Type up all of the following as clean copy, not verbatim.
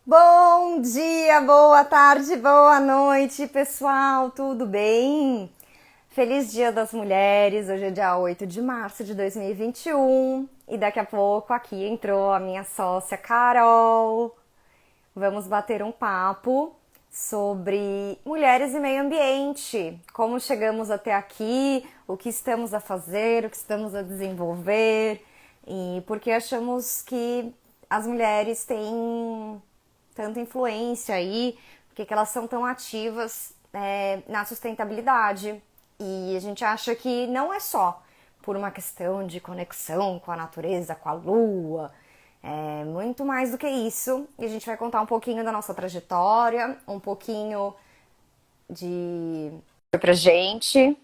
Bom dia, boa tarde, boa noite, pessoal, tudo bem? Feliz Dia das Mulheres, hoje é dia 8 de março de 2021 e daqui a pouco aqui entrou a minha sócia Carol. Vamos bater um papo sobre mulheres e meio ambiente, como chegamos até aqui, o que estamos a fazer, o que estamos a desenvolver e por que achamos que as mulheres têm tanta influência aí, porque que elas são tão ativas na sustentabilidade. E a gente acha que não é só por uma questão de conexão com a natureza, com a lua, é muito mais do que isso. E a gente vai contar um pouquinho da nossa trajetória, um pouquinho de pra gente.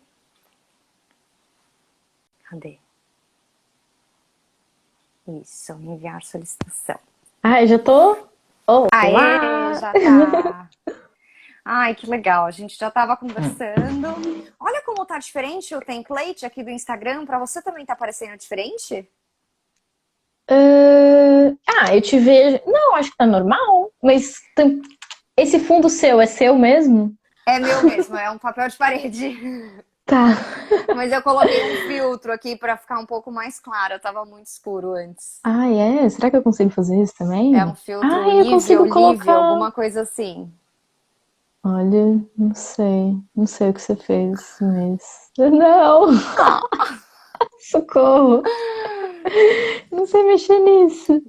Cadê? Isso, enviar solicitação. Ai, já tô. Aê, Olá! já tá. Ai, que legal. A gente já estava conversando. Olha como tá diferente o template aqui do Instagram. Para você também tá parecendo diferente? Eu te vejo. Não, acho que tá normal. Mas esse fundo seu é seu mesmo? É meu mesmo, é um papel de parede. Tá. Mas eu coloquei um filtro aqui para ficar um pouco mais claro. Tava muito escuro antes. Ai, é? Será que eu consigo fazer isso É também? um filtro Ai, eu Live ou consigo Live, colocar. alguma coisa assim. Olha, não sei. Não sei o que você fez, mas. Não! Ah. Socorro! Não sei mexer nisso.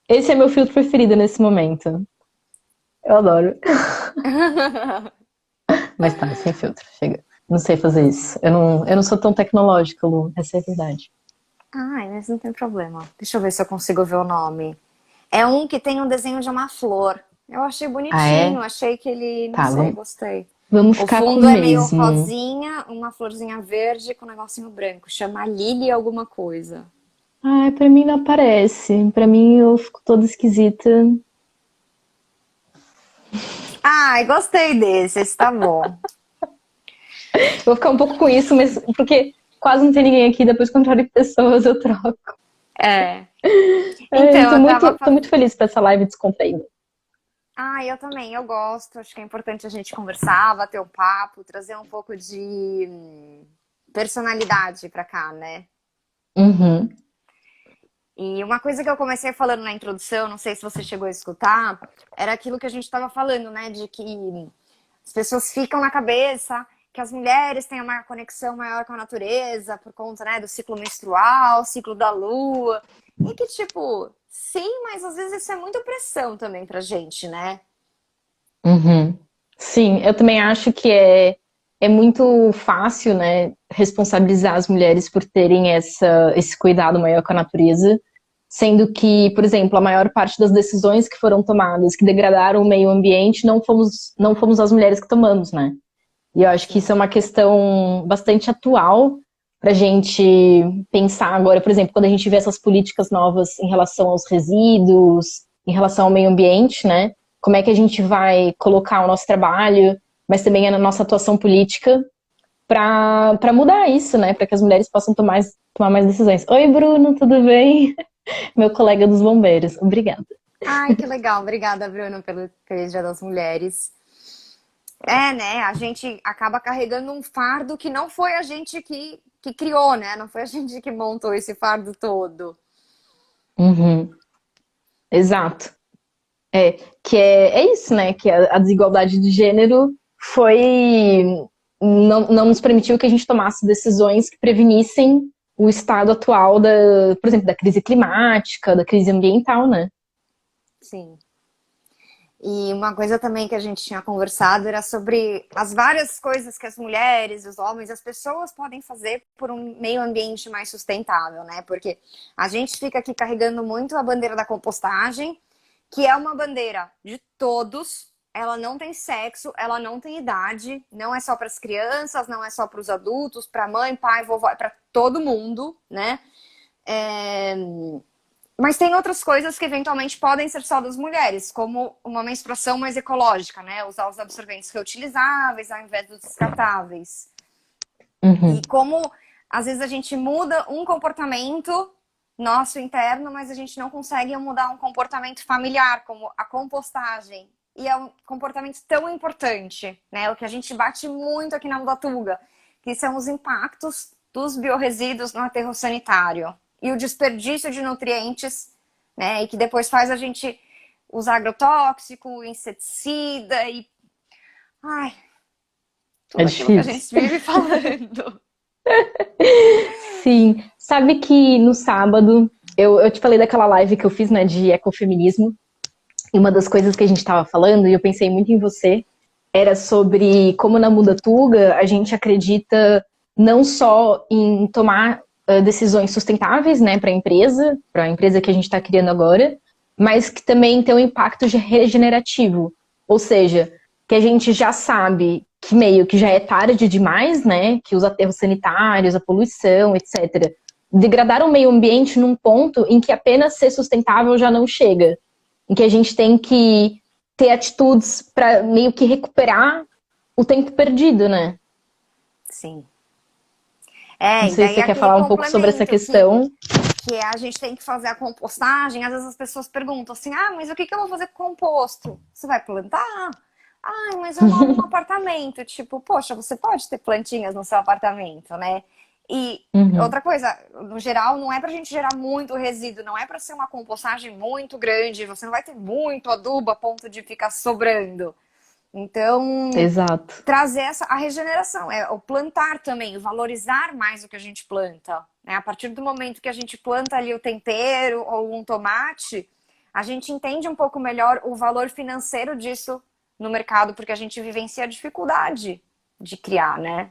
Esse é meu filtro preferido nesse momento. Eu adoro. Mas tá, sem filtro, chega. Não sei fazer isso. Eu não sou tão tecnológica, Lu. Essa é a verdade. Ai, mas não tem problema. Deixa eu ver se eu consigo ver o nome. É um que tem um desenho de uma flor. Eu achei Ah, bonitinho, é? achei que ele, não Tá, sei, vamos, gostei. vamos O ficar com o fundo é meio mesmo. rosinha, uma florzinha verde com um negocinho branco. Chama Lily alguma coisa. Ai, pra mim não aparece. Pra mim eu fico toda esquisita. Ai, gostei desse, esse tá bom. Eu vou ficar um pouco com isso, mas porque quase não tem ninguém aqui. Depois, quando eu olho pessoas, eu troco. É. Ai, Então, eu tava tô fazendo. muito feliz pra essa live descontraída. Ah, eu também, eu gosto. Acho que é importante a gente conversar, bater um papo, trazer um pouco de personalidade pra cá, né? Uhum. E uma coisa que eu comecei falando na introdução, não sei se você chegou a escutar, era aquilo que a gente estava falando, né? De que as pessoas ficam na cabeça que as mulheres têm uma conexão maior com a natureza por conta, né, do ciclo menstrual, ciclo da lua. E que, tipo, sim, mas às vezes isso é muita pressão também pra gente, né? Uhum. Sim, eu também acho que é muito fácil, né, responsabilizar as mulheres por terem esse cuidado maior com a natureza, sendo que, por exemplo, a maior parte das decisões que foram tomadas, que degradaram o meio ambiente, não fomos as mulheres que tomamos, né? E eu acho que isso é Sim. uma questão bastante atual para a gente pensar agora, por exemplo, quando a gente vê essas políticas novas em relação aos resíduos, em relação ao meio ambiente, né? Como é que a gente vai colocar o nosso trabalho, mas também a nossa atuação política para mudar isso, né? Para que as mulheres possam tomar mais decisões. Oi, Bruno, tudo bem? Meu colega dos bombeiros. Obrigada. Ai, que legal. Obrigada, Bruno, pelo Feliz Dia das Mulheres. É, né? A gente acaba carregando um fardo que não foi a gente que criou, né? Não foi a gente que montou esse fardo todo. Uhum, exato. É, que é isso, né? Que a desigualdade de gênero foi. Não nos permitiu que a gente tomasse decisões que prevenissem o estado atual por exemplo, da crise climática, da crise ambiental, né? Sim. E uma coisa também que a gente tinha conversado era sobre as várias coisas que as mulheres, os homens, as pessoas podem fazer por um meio ambiente mais sustentável, né? Porque a gente fica aqui carregando muito a bandeira da compostagem, que é uma bandeira de todos. Ela não tem sexo, ela não tem idade, não é só para as crianças, não é só para os adultos, para mãe, pai, vovó, é para todo mundo, né? É... Mas tem outras coisas que eventualmente podem ser só das mulheres, como uma menstruação mais ecológica, né? Usar os absorventes reutilizáveis ao invés dos descartáveis. Uhum. E como às vezes a gente muda um comportamento nosso interno, mas a gente não consegue mudar um comportamento familiar, como a compostagem. E é um comportamento tão importante, né? O que a gente bate muito aqui na Mudatuga, que são os impactos dos biorresíduos no aterro sanitário e o desperdício de nutrientes, né? E que depois faz a gente usar agrotóxico, inseticida e... Ai, É tudo aquilo que a difícil. gente vive falando. Sim. Sabe que no sábado, eu te falei daquela live que eu fiz, né, de ecofeminismo. E uma das coisas que a gente estava falando, e eu pensei muito em você, era sobre como na Mudatuga a gente acredita não só em tomar decisões sustentáveis, né, para a empresa que a gente está criando agora, mas que também tem um impacto regenerativo. Ou seja, que a gente já sabe que meio que já é tarde demais, né, que os aterros sanitários, a poluição, etc., degradaram o meio ambiente num ponto em que apenas ser sustentável já não chega, em que a gente tem que ter atitudes para meio que recuperar o tempo perdido, né? Sim. Não E sei se daí você quer aquele falar um pouco sobre essa complemento questão. que a gente tem que fazer a compostagem, às vezes as pessoas perguntam assim, ah, mas o que eu vou fazer com composto? Você vai plantar? Ah, mas eu moro num apartamento. Tipo, poxa, você pode ter plantinhas no seu apartamento, né? E Uhum. outra coisa, no geral, não é pra gente gerar muito resíduo, não é pra ser uma compostagem muito grande, você não vai ter muito adubo a ponto de ficar sobrando. Então, Exato. trazer a regeneração, é o plantar também, o valorizar mais o que a gente planta. Né? A partir do momento que a gente planta ali o tempero ou um tomate, a gente entende um pouco melhor o valor financeiro disso no mercado, porque a gente vivencia a dificuldade de criar, né?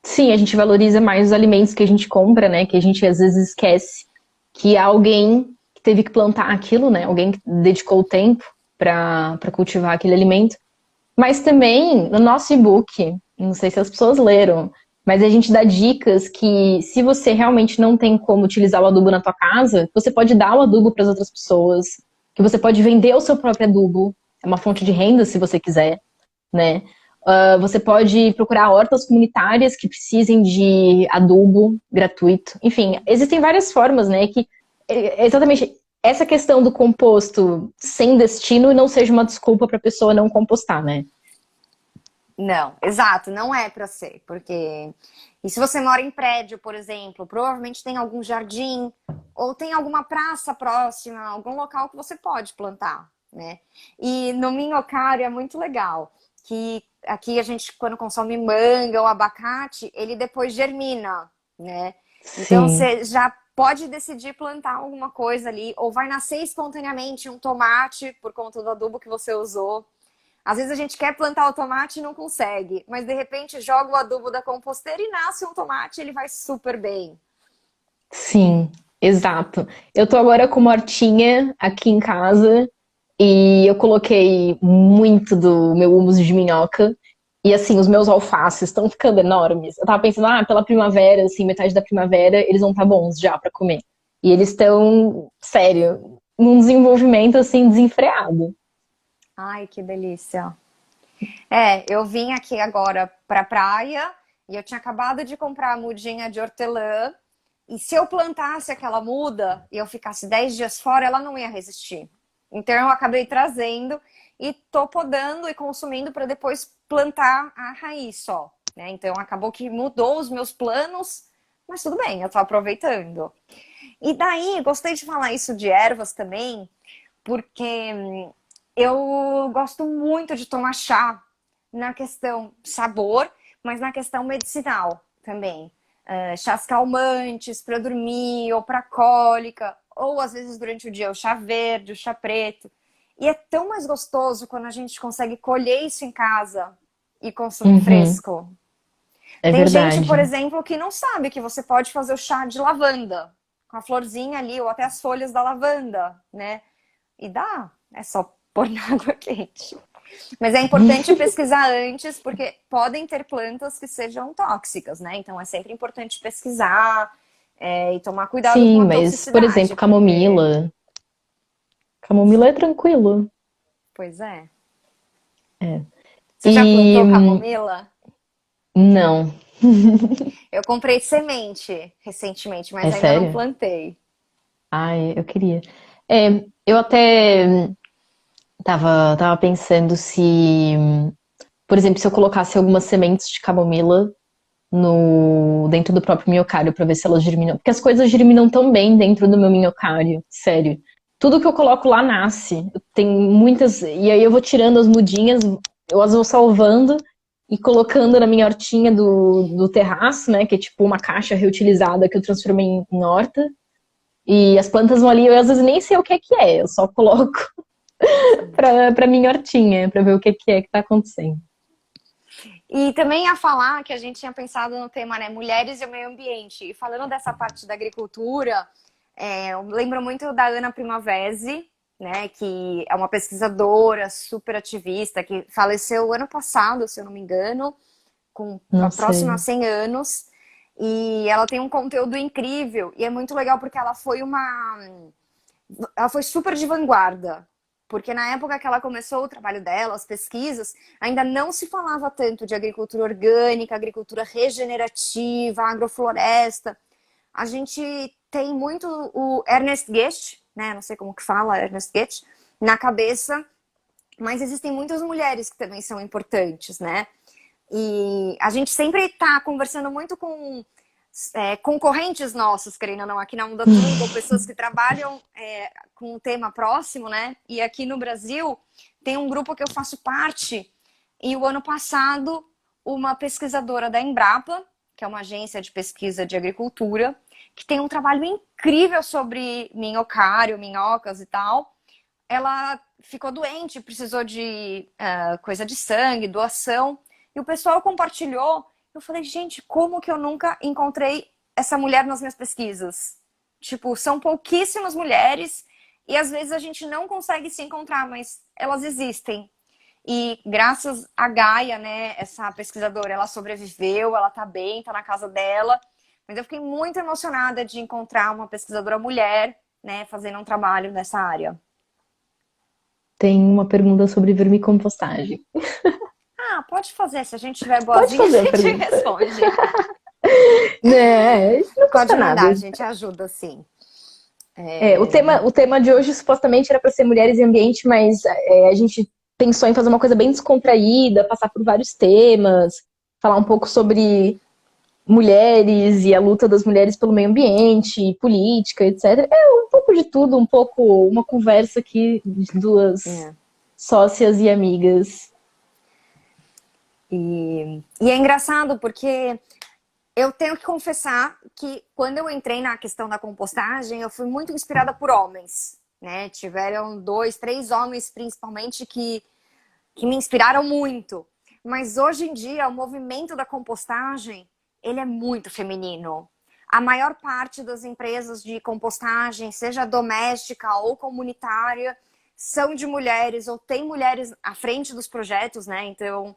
Sim, a gente valoriza mais os alimentos que a gente compra, né? Que a gente às vezes esquece que há alguém que teve que plantar aquilo, né? Alguém que dedicou o tempo para cultivar aquele alimento. Mas também no nosso e-book, não sei se as pessoas leram, mas a gente dá dicas que se você realmente não tem como utilizar o adubo na tua casa, você pode dar o adubo para as outras pessoas, que você pode vender o seu próprio adubo, é uma fonte de renda se você quiser, né? Você pode procurar hortas comunitárias que precisem de adubo gratuito. Enfim, existem várias formas, né? Que exatamente essa questão do composto sem destino não seja uma desculpa para a pessoa não compostar, né? Não, exato, não é para ser, porque e se você mora em prédio, por exemplo, provavelmente tem algum jardim ou tem alguma praça próxima, algum local que você pode plantar, né? E no minhocário é muito legal, que aqui a gente quando consome manga ou abacate, ele depois germina, né? Então Sim. você já pode decidir plantar alguma coisa ali, ou vai nascer espontaneamente um tomate por conta do adubo que você usou. Às vezes a gente quer plantar o tomate e não consegue, mas de repente joga o adubo da composteira e nasce um tomate e ele vai super bem. Sim, exato. Eu tô agora com uma hortinha aqui em casa e eu coloquei muito do meu humus de minhoca. E assim, os meus alfaces estão ficando enormes. Eu tava pensando, pela primavera, assim, metade da primavera, eles vão estar bons já pra comer. E eles estão, sério, num desenvolvimento assim desenfreado. Ai, que delícia. Eu vim aqui agora pra praia e eu tinha acabado de comprar a mudinha de hortelã. E se eu plantasse aquela muda e eu ficasse 10 dias fora, ela não ia resistir. Então eu acabei trazendo e tô podando e consumindo para depois plantar a raiz só. Né? Então acabou que mudou os meus planos, mas tudo bem, eu tô aproveitando. E daí, gostei de falar isso de ervas também, porque eu gosto muito de tomar chá na questão sabor, mas na questão medicinal também. Chás calmantes para dormir ou para cólica, ou às vezes durante o dia o chá verde, o chá preto. E é tão mais gostoso quando a gente consegue colher isso em casa e consumir Uhum, fresco. é Tem gente, por verdade. exemplo, que não sabe que você pode fazer o chá de lavanda, com a florzinha ali, ou até as folhas da lavanda, né? E dá, é só pôr na água quente. Mas é importante pesquisar antes, porque podem ter plantas que sejam tóxicas, né? Então é sempre importante pesquisar e tomar cuidado com Sim, a mas, por exemplo, toxicidade, porque, camomila. Camomila é tranquilo. pois é. É. Você já E plantou camomila? não, Eu comprei semente recentemente, é mas ainda não sério? plantei. Ai, eu queria. Eu até tava pensando se, por exemplo, se eu colocasse algumas sementes de camomila no dentro do próprio minhocário para ver se elas germinam. Porque as coisas germinam tão bem dentro do meu minhocário, sério. Tudo que eu coloco lá nasce. Tem muitas. E aí eu vou tirando as mudinhas, eu as vou salvando e colocando na minha hortinha do terraço, né? Que é tipo uma caixa reutilizada que eu transformei em horta. E as plantas vão ali, eu às vezes nem sei o que é, eu só coloco pra minha hortinha, pra ver o que é que tá acontecendo. E também a falar que a gente tinha pensado no tema, né, mulheres e o meio ambiente. E falando dessa parte da agricultura, eu lembro muito da Ana Primavesi, né, que é uma pesquisadora super ativista, que faleceu ano passado, se eu não me engano, com Não a próxima a sei. 100 anos. E ela tem um conteúdo incrível. E é muito legal porque ela foi super de vanguarda. Porque na época que ela começou o trabalho dela, as pesquisas, ainda não se falava tanto de agricultura orgânica, agricultura regenerativa, agrofloresta. A gente tem muito o Ernest Goethe, né? Não sei como que fala, Ernest Goethe, na cabeça, mas existem muitas mulheres que também são importantes, né? E a gente sempre está conversando muito com concorrentes nossos, querendo ou não, aqui na Muda Tudo, ou pessoas que trabalham com o tema próximo, né? E aqui no Brasil tem um grupo que eu faço parte, e o ano passado uma pesquisadora da Embrapa, que é uma agência de pesquisa de agricultura, que tem um trabalho incrível sobre minhocário, minhocas e tal. Ela ficou doente, precisou de coisa de sangue, doação, e o pessoal compartilhou. Eu falei, gente, como que eu nunca encontrei essa mulher nas minhas pesquisas? Tipo, são pouquíssimas mulheres e às vezes a gente não consegue se encontrar, mas elas existem. E graças a Gaia, né, essa pesquisadora, ela sobreviveu, ela tá bem, tá na casa dela. Mas eu fiquei muito emocionada de encontrar uma pesquisadora mulher, né, fazendo um trabalho nessa área. Tem uma pergunta sobre vermicompostagem. Ah, pode fazer. Se a gente tiver Pode boazinha, a fazer a gente pergunta. responde. Né, isso não custa Pode nada. mandar, a gente ajuda sim. O tema de hoje supostamente era para ser mulheres e ambiente, mas a gente pensou em fazer uma coisa bem descontraída, passar por vários temas, falar um pouco sobre mulheres e a luta das mulheres pelo meio ambiente, política, etc. É um pouco de tudo, um pouco uma conversa aqui de duas É. sócias e amigas. E é engraçado porque eu tenho que confessar que quando eu entrei na questão da compostagem, eu fui muito inspirada por homens, né? Tiveram dois, três homens principalmente que me inspiraram muito. Mas hoje em dia, o movimento da compostagem, ele é muito feminino. A maior parte das empresas de compostagem, seja doméstica ou comunitária, são de mulheres ou tem mulheres à frente dos projetos, né? Então,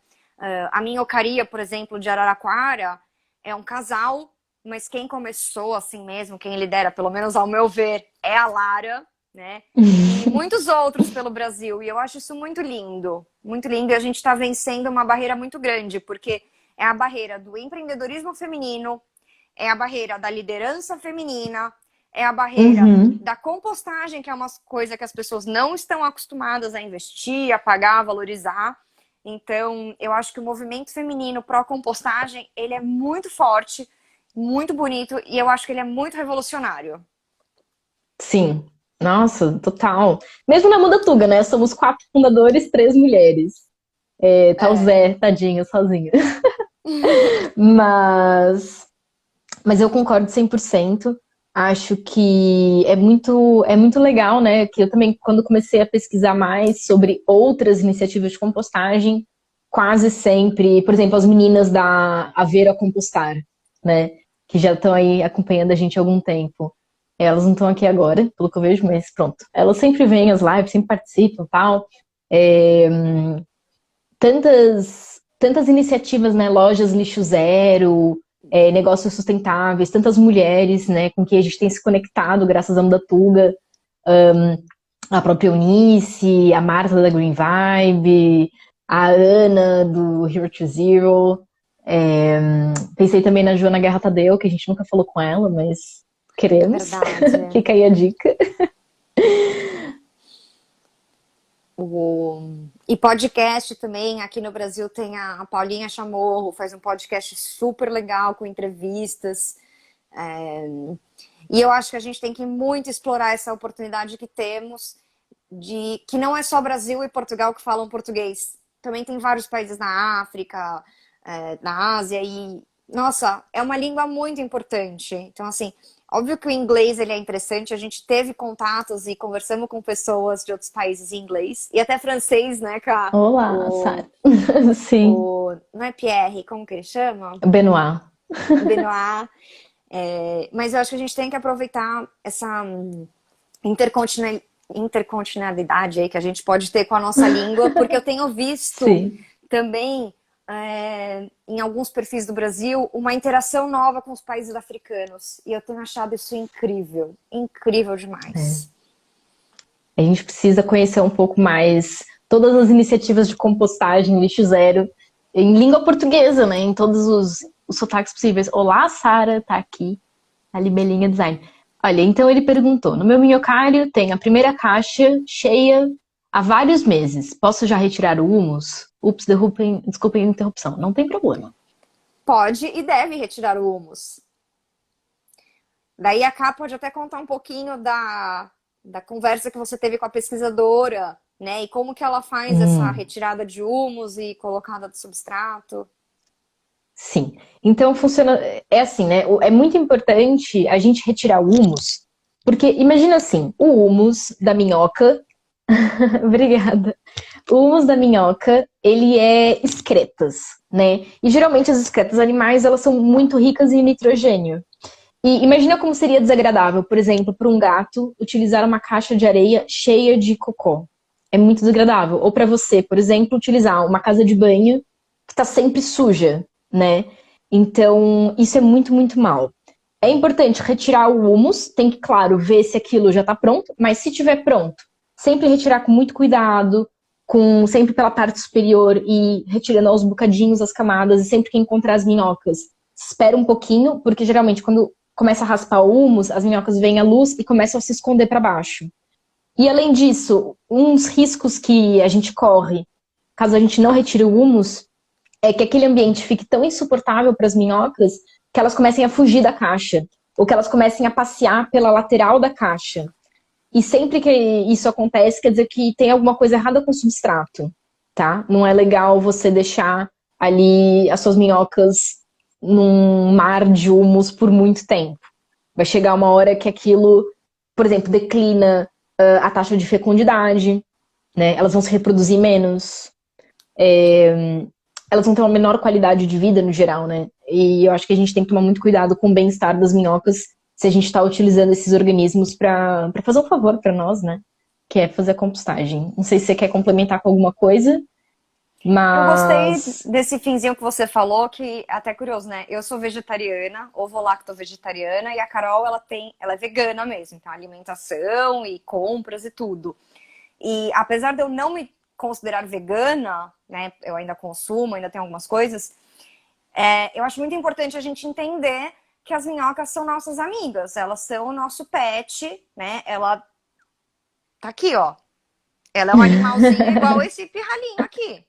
a Minhocaria, por exemplo, de Araraquara, é um casal, mas quem começou assim mesmo, quem lidera, pelo menos ao meu ver, é a Lara, né? E muitos outros pelo Brasil. E eu acho isso muito lindo. Muito lindo. E a gente está vencendo uma barreira muito grande, porque é a barreira do empreendedorismo feminino, é a barreira da liderança feminina, é a barreira Uhum. da compostagem, que é uma coisa que as pessoas não estão acostumadas a investir, a pagar, a valorizar. Então, eu acho que o movimento feminino pró-compostagem, ele é muito forte, muito bonito, e eu acho que ele é muito revolucionário. Sim. Nossa, total. Mesmo na Mudatuga, né? Somos 4 fundadores, 3 mulheres. Tá o É. Zé, tadinho, sozinho. Mas Mas eu concordo 100%. Acho que é muito legal, né? Que eu também, quando comecei a pesquisar mais sobre outras iniciativas de compostagem, quase sempre, por exemplo, as meninas da Aveiro Compostar, né? Que já estão aí acompanhando a gente há algum tempo. Elas não estão aqui agora, pelo que eu vejo, mas pronto. Elas sempre vêm às lives, sempre participam e tal. É, tantas iniciativas, né? Lojas lixo zero, negócios sustentáveis, tantas mulheres, né? Com que a gente tem se conectado graças a Mudatuga, a própria Eunice, a Marta da Green Vibe, a Ana do Hero to Zero. Pensei também na Joana Guerra Tadeu, que a gente nunca falou com ela, mas É Queremos. verdade. Fica aí a dica. E podcast também, aqui no Brasil tem a Paulinha Chamorro, faz um podcast super legal com entrevistas. É, E eu acho que a gente tem que muito explorar essa oportunidade que temos de que não é só Brasil e Portugal que falam português. Também tem vários países na África, na Ásia e, nossa, é uma língua muito importante. Então, assim, óbvio que o inglês ele é interessante. A gente teve contatos e conversamos com pessoas de outros países em inglês e até francês, né, Cá? Olá, Sara. Sim. Não é Pierre, como que ele chama? Benoit. Benoit. Mas eu acho que a gente tem que aproveitar essa intercontinentalidade aí que a gente pode ter com a nossa língua, porque eu tenho visto Sim. também em alguns perfis do Brasil uma interação nova com os países africanos. E eu tenho achado isso incrível, incrível demais. A gente precisa conhecer um pouco mais todas as iniciativas de compostagem, lixo zero, em língua portuguesa, né? Em todos os sotaques possíveis. Olá, Sara, tá aqui, a Libelinha Design. Olha, então ele perguntou: no meu minhocário tem a primeira caixa cheia há vários meses. Posso já retirar o humus? Ups, desculpem a interrupção. Não tem problema. Pode e deve retirar o humus. Daí a Ká pode até contar um pouquinho da conversa que você teve com a pesquisadora, né? E como que ela faz essa retirada de humus e colocada do substrato. Sim. Então funciona. É assim, né? É muito importante a gente retirar o humus, porque imagina assim: o humus da minhoca. Obrigada. O humus da minhoca, ele é excretas, né? E geralmente as excretas animais, elas são muito ricas em nitrogênio. E imagina como seria desagradável, por exemplo, para um gato utilizar uma caixa de areia cheia de cocô. É muito desagradável. Ou para você, por exemplo, utilizar uma casa de banho que está sempre suja, né? Então, isso é muito, muito mal. É importante retirar o humus, tem que, claro, ver se aquilo já está pronto, mas se estiver pronto, sempre retirar com muito cuidado, sempre pela parte superior e retirando aos bocadinhos as camadas, e sempre que encontrar as minhocas, espera um pouquinho, porque geralmente quando começa a raspar o humus, as minhocas veem a luz e começam a se esconder para baixo. E além disso, uns riscos que a gente corre, caso a gente não retire o humus, é que aquele ambiente fique tão insuportável para as minhocas que elas comecem a fugir da caixa, ou que elas comecem a passear pela lateral da caixa. E sempre que isso acontece, quer dizer que tem alguma coisa errada com o substrato, tá? Não é legal você deixar ali as suas minhocas num mar de humus por muito tempo. Vai chegar uma hora que aquilo, por exemplo, declina a taxa de fecundidade, né? Elas vão se reproduzir menos, elas vão ter uma menor qualidade de vida no geral, né? E eu acho que a gente tem que tomar muito cuidado com o bem-estar das minhocas se a gente está utilizando esses organismos para fazer um favor para nós, né? Que é fazer a compostagem. Não sei se você quer complementar com alguma coisa, Eu gostei mas desse finzinho que você falou, que é até curioso, né? Eu sou vegetariana, ovo-lacto-vegetariana, e a Carol, ela é vegana mesmo, então alimentação e compras e tudo. E apesar de eu não me considerar vegana, né? Eu ainda consumo, ainda tenho algumas coisas. Eu acho muito importante a gente entender que as minhocas são nossas amigas, elas são o nosso pet, né? Ela tá aqui, ó. Ela é um animalzinho igual esse pirralhinho aqui,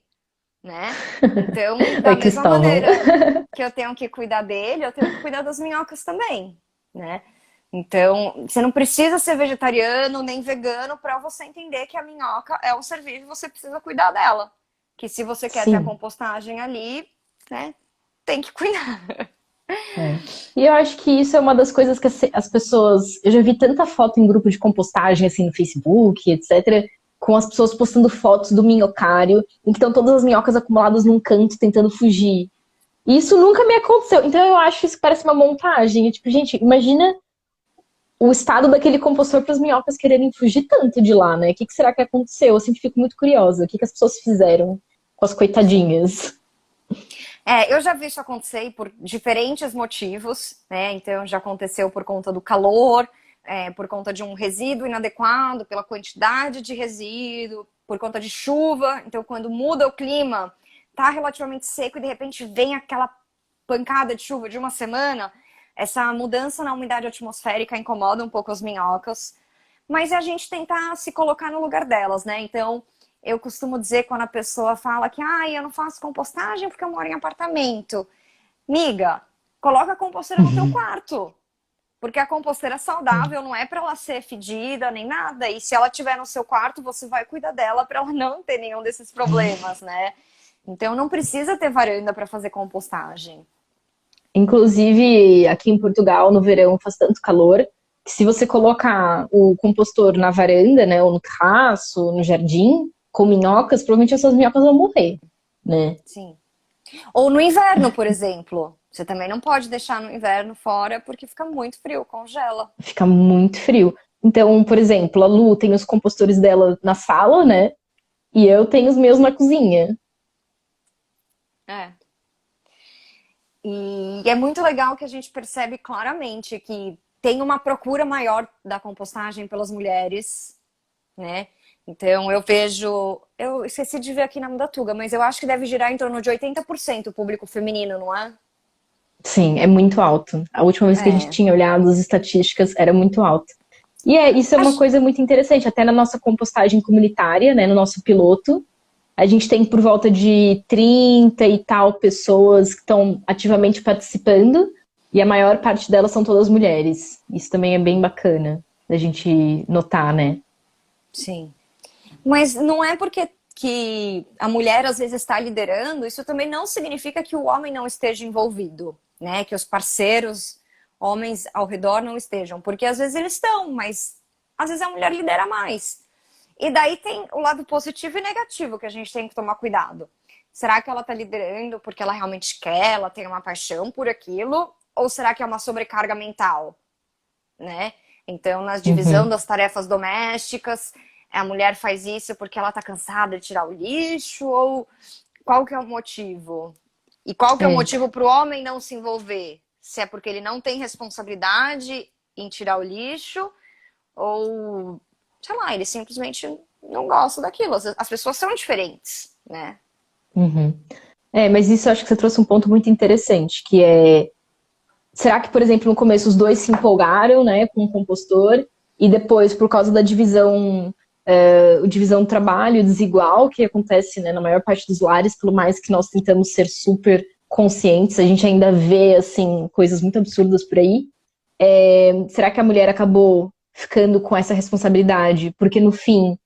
né? Então, da oi, mesma Cristóvão. maneira que eu tenho que cuidar dele, eu tenho que cuidar das minhocas também, né? Então, você não precisa ser vegetariano nem vegano para você entender que a minhoca é um ser vivo e você precisa cuidar dela. Que se você quer ter a Sim. compostagem ali, né, tem que cuidar. É. E eu acho que isso é uma das coisas que as pessoas. Eu já vi tanta foto em grupo de compostagem, assim, no Facebook, etc., com as pessoas postando fotos do minhocário, em que estão todas as minhocas acumuladas num canto tentando fugir. E isso nunca me aconteceu. Então eu acho isso que parece uma montagem. Tipo, gente, imagina o estado daquele compostor para as minhocas quererem fugir tanto de lá, né? O que será que aconteceu? Eu sempre fico muito curiosa. O que as pessoas fizeram com as coitadinhas? Eu já vi isso acontecer por diferentes motivos, né? Então já aconteceu por conta do calor, por conta de um resíduo inadequado, pela quantidade de resíduo, por conta de chuva. Então, quando muda o clima, tá relativamente seco e de repente vem aquela pancada de chuva de uma semana, essa mudança na umidade atmosférica incomoda um pouco as minhocas, mas é a gente tentar se colocar no lugar delas, né? Então, eu costumo dizer quando a pessoa fala que eu não faço compostagem porque eu moro em apartamento. Miga, coloca a composteira no teu quarto. Porque a composteira saudável não é para ela ser fedida nem nada. E se ela estiver no seu quarto, você vai cuidar dela para ela não ter nenhum desses problemas, né? Então não precisa ter varanda para fazer compostagem. Inclusive, aqui em Portugal, no verão, faz tanto calor que se você colocar o compostor na varanda, né, ou no terraço, no jardim, com minhocas, provavelmente essas minhocas vão morrer, né? Sim. Ou no inverno, por exemplo. Você também não pode deixar no inverno fora porque fica muito frio, congela. Fica muito frio. Então, por exemplo, a Lu tem os compostores dela na sala, né? E eu tenho os meus na cozinha. É. E é muito legal que a gente percebe claramente que tem uma procura maior da compostagem pelas mulheres, né? Então eu vejo. Eu esqueci de ver aqui na Mudatuga, mas eu acho que deve girar em torno de 80% o público feminino, não é? Sim, é muito alto. A última vez que a gente É. tinha olhado as estatísticas era muito alto. E isso é uma Acho- coisa muito interessante, até na nossa compostagem comunitária, né, no nosso piloto, a gente tem por volta de 30 e tal pessoas que estão ativamente participando, e a maior parte delas são todas mulheres. Isso também é bem bacana da gente notar, né? Sim. Mas não é porque que a mulher às vezes está liderando, isso também não significa que o homem não esteja envolvido, né? Que os parceiros homens ao redor não estejam, porque às vezes eles estão, mas às vezes a mulher lidera mais. E daí tem o lado positivo e negativo que a gente tem que tomar cuidado. Será que ela está liderando porque ela realmente quer, ela tem uma paixão por aquilo? Ou será que é uma sobrecarga mental, né? Então, na divisão Uhum. das tarefas domésticas, a mulher faz isso porque ela está cansada de tirar o lixo? Ou qual que é o motivo? E qual que é o É. motivo para o homem não se envolver? Se é porque ele não tem responsabilidade em tirar o lixo, ou, sei lá, ele simplesmente não gosta daquilo. As pessoas são diferentes, né? Uhum. Mas isso eu acho que você trouxe um ponto muito interessante, que é, será que, por exemplo, no começo os dois se empolgaram, né, com o compostor, e depois, por causa da divisão do trabalho desigual que acontece, né, na maior parte dos lares, pelo mais que nós tentamos ser super conscientes, a gente ainda vê, assim, coisas muito absurdas por aí. Será que a mulher acabou ficando com essa responsabilidade? Porque, no fim,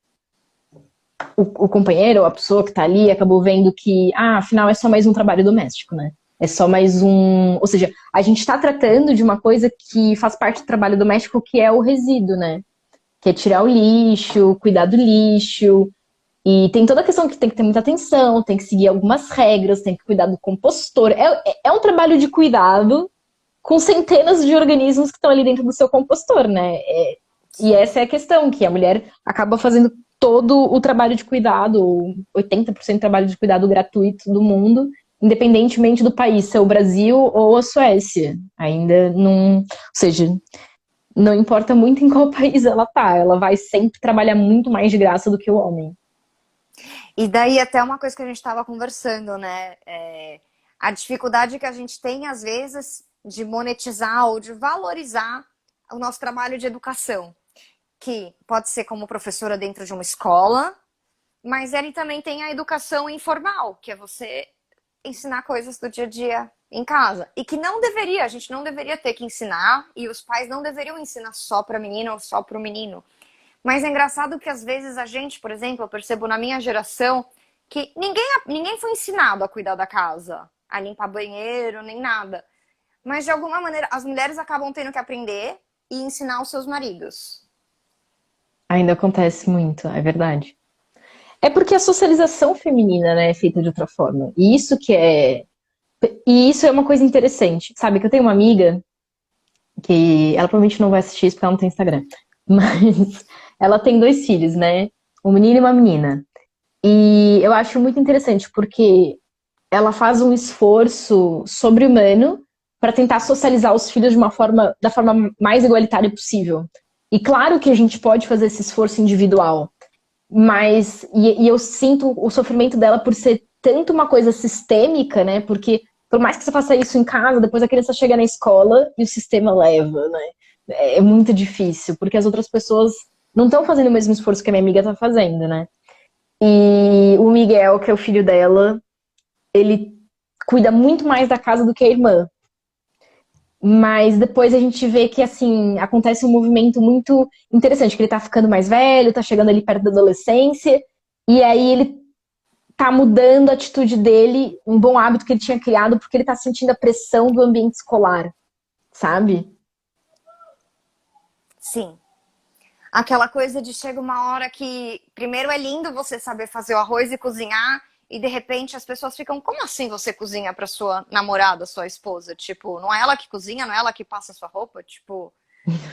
o companheiro ou a pessoa que tá ali acabou vendo que, afinal é só mais um trabalho doméstico, né? É só mais um. Ou seja, a gente está tratando de uma coisa que faz parte do trabalho doméstico, que é o resíduo, né? Que é tirar o lixo, cuidar do lixo. E tem toda a questão que tem que ter muita atenção, tem que seguir algumas regras, tem que cuidar do compostor. É um trabalho de cuidado com centenas de organismos que estão ali dentro do seu compostor, né? E essa é a questão, que a mulher acaba fazendo todo o trabalho de cuidado, 80% do trabalho de cuidado gratuito do mundo, independentemente do país, se é o Brasil ou a Suécia. Ainda não. Ou seja, não importa muito em qual país ela tá, ela vai sempre trabalhar muito mais de graça do que o homem. E daí até uma coisa que a gente estava conversando, né? A dificuldade que a gente tem, às vezes, de monetizar ou de valorizar o nosso trabalho de educação. Que pode ser como professora dentro de uma escola, mas ele também tem a educação informal, que é você ensinar coisas do dia a dia em casa. E que não deveria, a gente não deveria ter que ensinar, e os pais não deveriam ensinar só para menina ou só para o menino. Mas é engraçado que às vezes a gente, por exemplo, eu percebo na minha geração que ninguém foi ensinado a cuidar da casa, a limpar banheiro, nem nada. Mas de alguma maneira as mulheres acabam tendo que aprender e ensinar os seus maridos. Ainda acontece muito, é verdade. É porque a socialização feminina, né, é feita de outra forma. E isso é uma coisa interessante. Sabe que eu tenho uma amiga que ela provavelmente não vai assistir isso porque ela não tem Instagram. Mas ela tem dois filhos, né? Um menino e uma menina. E eu acho muito interessante porque ela faz um esforço sobre-humano para tentar socializar os filhos da forma mais igualitária possível. E claro que a gente pode fazer esse esforço individual, mas eu sinto o sofrimento dela por ser tanto uma coisa sistêmica, né? Porque por mais que você faça isso em casa, depois a criança chega na escola e o sistema leva, né? É muito difícil, porque as outras pessoas não estão fazendo o mesmo esforço que a minha amiga tá fazendo, né? E o Miguel, que é o filho dela, ele cuida muito mais da casa do que a irmã. Mas depois a gente vê que, assim, acontece um movimento muito interessante, que ele tá ficando mais velho, tá chegando ali perto da adolescência, e aí ele tá mudando a atitude dele, um bom hábito que ele tinha criado, porque ele tá sentindo a pressão do ambiente escolar, sabe? Sim. Aquela coisa de chega uma hora que primeiro é lindo você saber fazer o arroz e cozinhar e de repente as pessoas ficam, como assim você cozinha para sua namorada, sua esposa? Tipo, não é ela que cozinha, não é ela que passa a sua roupa? Tipo,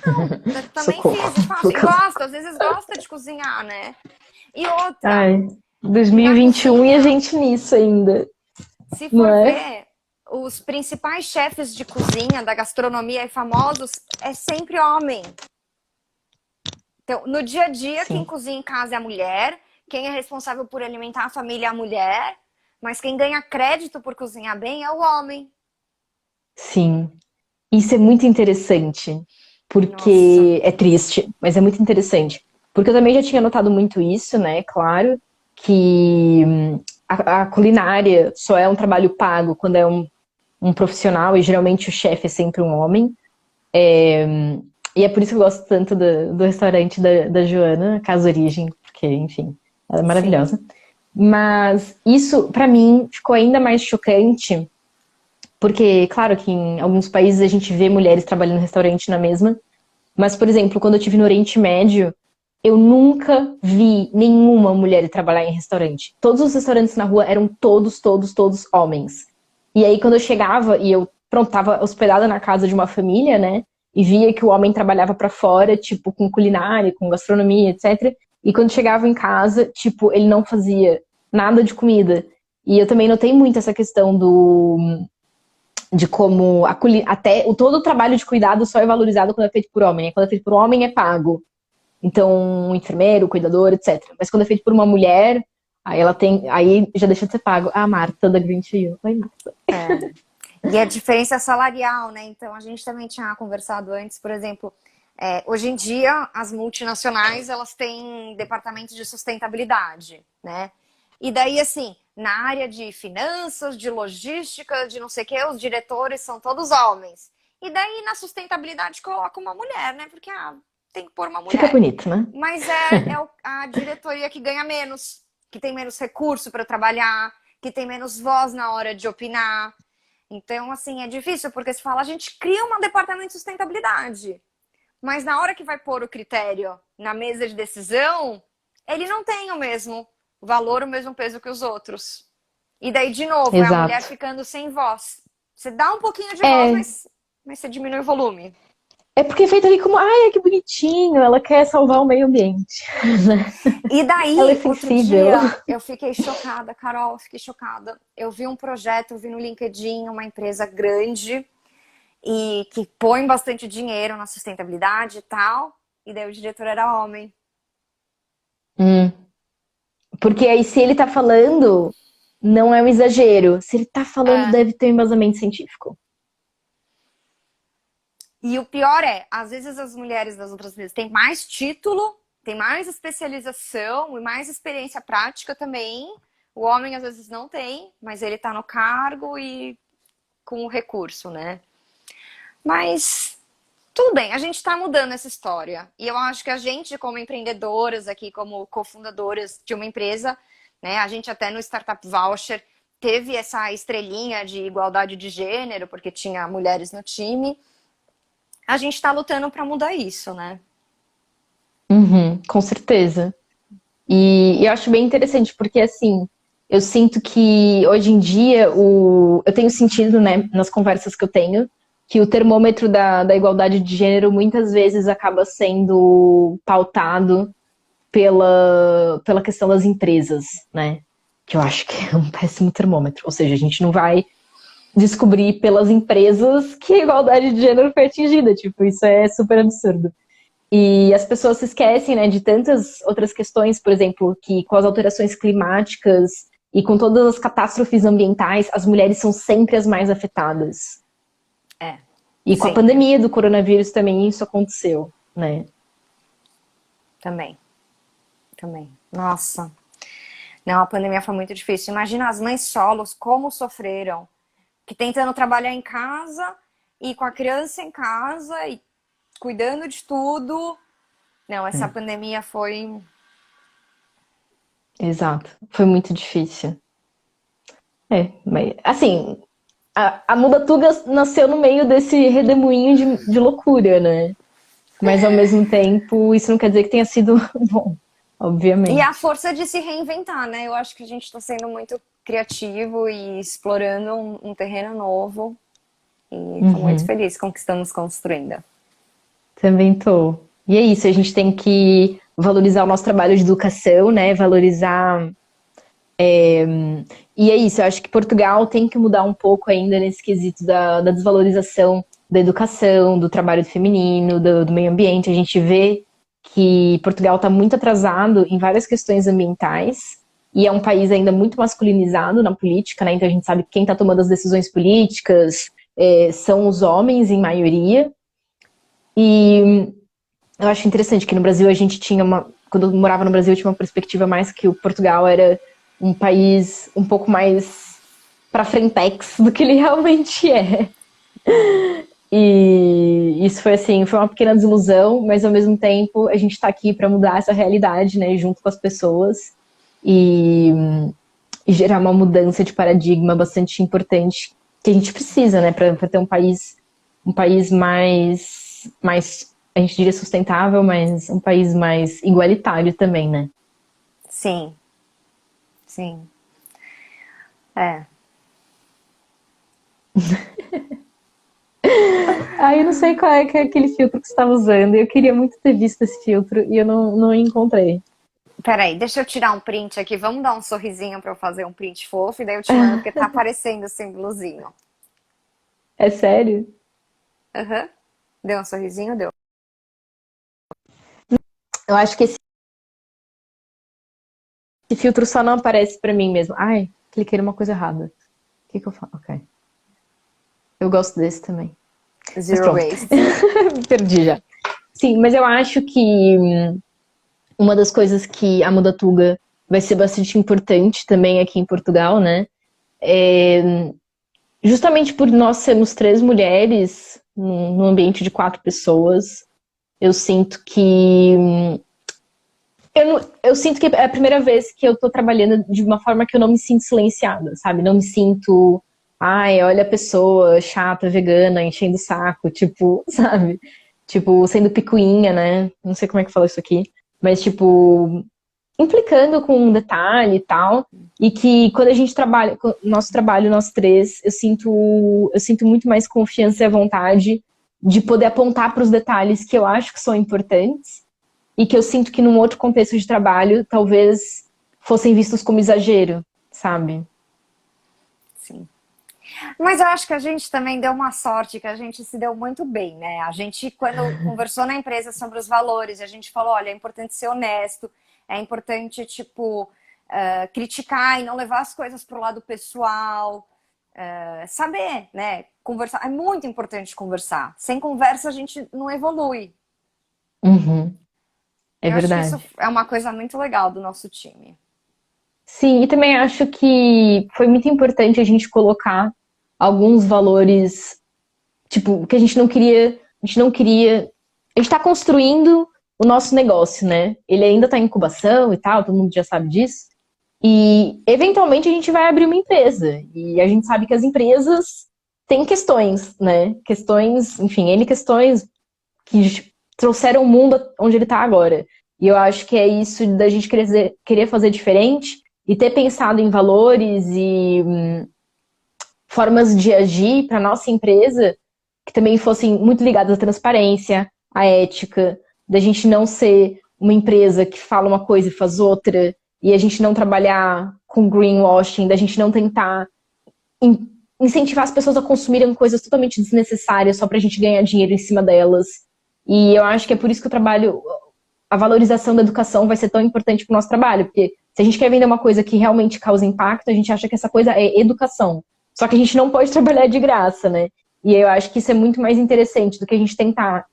não, também Socorro. fiz e faço e gosto, às vezes gosta de cozinhar, né? E outra, Ai, na 2021 e a cozinha, gente nisso ainda, se não for é? ver, os principais chefes de cozinha da gastronomia e famosos é sempre homem. Então, no dia a dia, quem Sim, cozinha em casa é a mulher, quem é responsável por alimentar a família é a mulher, mas quem ganha crédito por cozinhar bem é o homem. sim. Isso é muito interessante, Nossa, porque é triste, mas é muito interessante. Porque eu também já tinha notado muito isso, né? Claro, que a culinária só é um trabalho pago quando é um profissional, e geralmente o chefe é sempre um homem. E é por isso que eu gosto tanto do restaurante da Joana, Casa Origem, porque, enfim, ela é sim. maravilhosa. Mas isso, pra mim, ficou ainda mais chocante, porque, claro que em alguns países a gente vê mulheres trabalhando no restaurante na mesma, mas, por exemplo, quando eu estive no Oriente Médio, eu nunca vi nenhuma mulher trabalhar em restaurante. Todos os restaurantes na rua eram todos homens. E aí, quando eu chegava e eu, pronto, tava hospedada na casa de uma família, né? E via que o homem trabalhava pra fora, tipo, com culinária, com gastronomia, etc. E quando chegava em casa, tipo, ele não fazia nada de comida. E eu também notei muito essa questão de como até todo o trabalho de cuidado só é valorizado quando é feito por homem. Quando é feito por homem é pago. Então, um enfermeiro, cuidador, etc. Mas quando é feito por uma mulher, aí ela tem, aí já deixa de ser pago. Ah, Marta da Green to You. Oi, Marta. É. E a diferença salarial, né? Então, a gente também tinha conversado antes, por exemplo, hoje em dia, as multinacionais, elas têm departamentos de sustentabilidade, né? E daí, assim, na área de finanças, de logística, de não sei o quê, os diretores são todos homens. E daí, na sustentabilidade, coloca uma mulher, né? Porque, tem que pôr uma Fica mulher. bonito, né? Mas é a diretoria que ganha menos, que tem menos recurso para trabalhar, que tem menos voz na hora de opinar. Então, assim, é difícil, porque se fala, a gente cria um departamento de sustentabilidade, mas na hora que vai pôr o critério na mesa de decisão, ele não tem o mesmo valor, o mesmo peso que os outros. E daí, de novo, é a mulher Exato. ficando sem voz. Você dá um pouquinho de voz, É, mas você diminui o volume. é porque é feito ali como, ai, que bonitinho, ela quer salvar o meio ambiente. E Ela é daí, outro sensível. dia, eu fiquei chocada, Carol, eu fiquei chocada. Eu vi um projeto, eu vi no LinkedIn, uma empresa grande, e que põe bastante dinheiro na sustentabilidade e tal. E daí o diretor era homem. Hum. Porque aí, se ele tá falando, não é um exagero. Se ele tá falando, É. deve ter um embasamento científico. E o pior é, às vezes as mulheres das outras empresas têm mais título, têm mais especialização e mais experiência prática também. O homem às vezes não tem, mas ele tá no cargo e com o recurso, né? Mas tudo bem, a gente está mudando essa história. E eu acho que a gente, como empreendedoras aqui, como cofundadoras de uma empresa, né, a gente até no Startup Voucher teve essa estrelinha de igualdade de gênero, porque tinha mulheres no time. A gente está lutando para mudar isso, né? Uhum, com certeza. E eu acho bem interessante, porque assim, eu sinto que hoje em dia eu tenho sentido, né, nas conversas que eu tenho, que o termômetro da igualdade de gênero muitas vezes acaba sendo pautado pela questão das empresas, né? Que eu acho que é um péssimo termômetro. Ou seja, a gente não vai descobrir pelas empresas que a igualdade de gênero foi atingida. Tipo, isso é super absurdo. E as pessoas se esquecem, né, de tantas outras questões, por exemplo, que com as alterações climáticas E com todas as catástrofes ambientais, as mulheres são sempre as mais afetadas. E com a pandemia do coronavírus também isso aconteceu, né? Também. Nossa. Não, a pandemia foi muito difícil. Imagina as mães solos como sofreram. Que tentando trabalhar em casa e com a criança em casa e cuidando de tudo. Não, essa pandemia foi... Exato. Foi muito difícil. Mas assim, a Mudatuga nasceu no meio desse redemoinho de loucura, né? Mas ao mesmo tempo, isso não quer dizer que tenha sido bom, obviamente. E a força de se reinventar, né? Eu acho que a gente está sendo muito criativo e explorando um terreno novo. E estou muito feliz com o que estamos construindo. Também tô. E é isso, a gente tem que valorizar o nosso trabalho de educação, né? Valorizar. E é isso, eu acho que Portugal tem que mudar um pouco ainda nesse quesito da desvalorização da educação, do trabalho feminino, do meio ambiente. A gente vê que Portugal está muito atrasado em várias questões ambientais e é um país ainda muito masculinizado na política, né? Então a gente sabe que quem está tomando as decisões políticas são os homens em maioria. E eu acho interessante que no Brasil a gente tinha quando eu morava no Brasil eu tinha uma perspectiva mais que o Portugal era um país um pouco mais pra frentex do que ele realmente é. E isso foi assim, foi uma pequena desilusão, mas ao mesmo tempo a gente tá aqui para mudar essa realidade, né, junto com as pessoas e gerar uma mudança de paradigma bastante importante que a gente precisa, né, para ter um país mais, a gente diria sustentável, mas um país mais igualitário também, né? Sim. Eu não sei qual é aquele filtro que você estava usando. Eu queria muito ter visto esse filtro e eu não encontrei. Peraí, deixa eu tirar um print aqui. Vamos dar um sorrisinho para eu fazer um print fofo e daí eu te mando porque tá aparecendo o símbolozinho. É sério? Deu um sorrisinho? Deu. Eu acho que esse filtro só não aparece pra mim mesmo. Ai, cliquei numa coisa errada. O que eu faço? Ok. Eu gosto desse também. Zero waste. Perdi já. Sim, mas eu acho que uma das coisas que a Mudatuga vai ser bastante importante também aqui em Portugal, né? Justamente por nós sermos 3 mulheres num ambiente de 4 pessoas, eu sinto que eu sinto que é a primeira vez que eu tô trabalhando de uma forma que eu não me sinto silenciada, sabe? Não me sinto, olha a pessoa chata, vegana, enchendo o saco, tipo, sabe? Tipo, sendo picuinha, né? Não sei como é que fala isso aqui. Mas, tipo, implicando com um detalhe e tal. E que quando a gente trabalha, nosso trabalho, nós 3, eu sinto muito mais confiança e a vontade de poder apontar para os detalhes que eu acho que são importantes e que eu sinto que num outro contexto de trabalho talvez fossem vistos como exagero, sabe? Sim. Mas eu acho que a gente também deu uma sorte, que a gente se deu muito bem, né? A gente, quando conversou na empresa sobre os valores, a gente falou, olha, é importante ser honesto, é importante, tipo, criticar e não levar as coisas pro lado pessoal, saber, né? Conversar. É muito importante conversar. Sem conversa a gente não evolui. É Eu acho que verdade. isso é uma coisa muito legal do nosso time. Sim, e também acho que foi muito importante a gente colocar alguns valores, tipo, que a gente não queria, a gente tá construindo o nosso negócio, né? Ele ainda tá em incubação e tal, todo mundo já sabe disso. E eventualmente a gente vai abrir uma empresa. E a gente sabe que as empresas têm questões, né? Questões, enfim, N questões que trouxeram o mundo onde ele está agora. E eu acho que é isso da gente querer fazer diferente e ter pensado em valores e formas de agir para nossa empresa que também fossem muito ligadas à transparência, à ética, da gente não ser uma empresa que fala uma coisa e faz outra, e a gente não trabalhar com greenwashing, da gente não tentar incentivar as pessoas a consumirem coisas totalmente desnecessárias só pra gente ganhar dinheiro em cima delas. E eu acho que é por isso que o trabalho, a valorização da educação vai ser tão importante pro nosso trabalho, porque Se a gente quer vender uma coisa que realmente causa impacto, a gente acha que essa coisa é educação. Só que a gente não pode trabalhar de graça, né? E eu acho que isso é muito mais interessante do que a gente tentar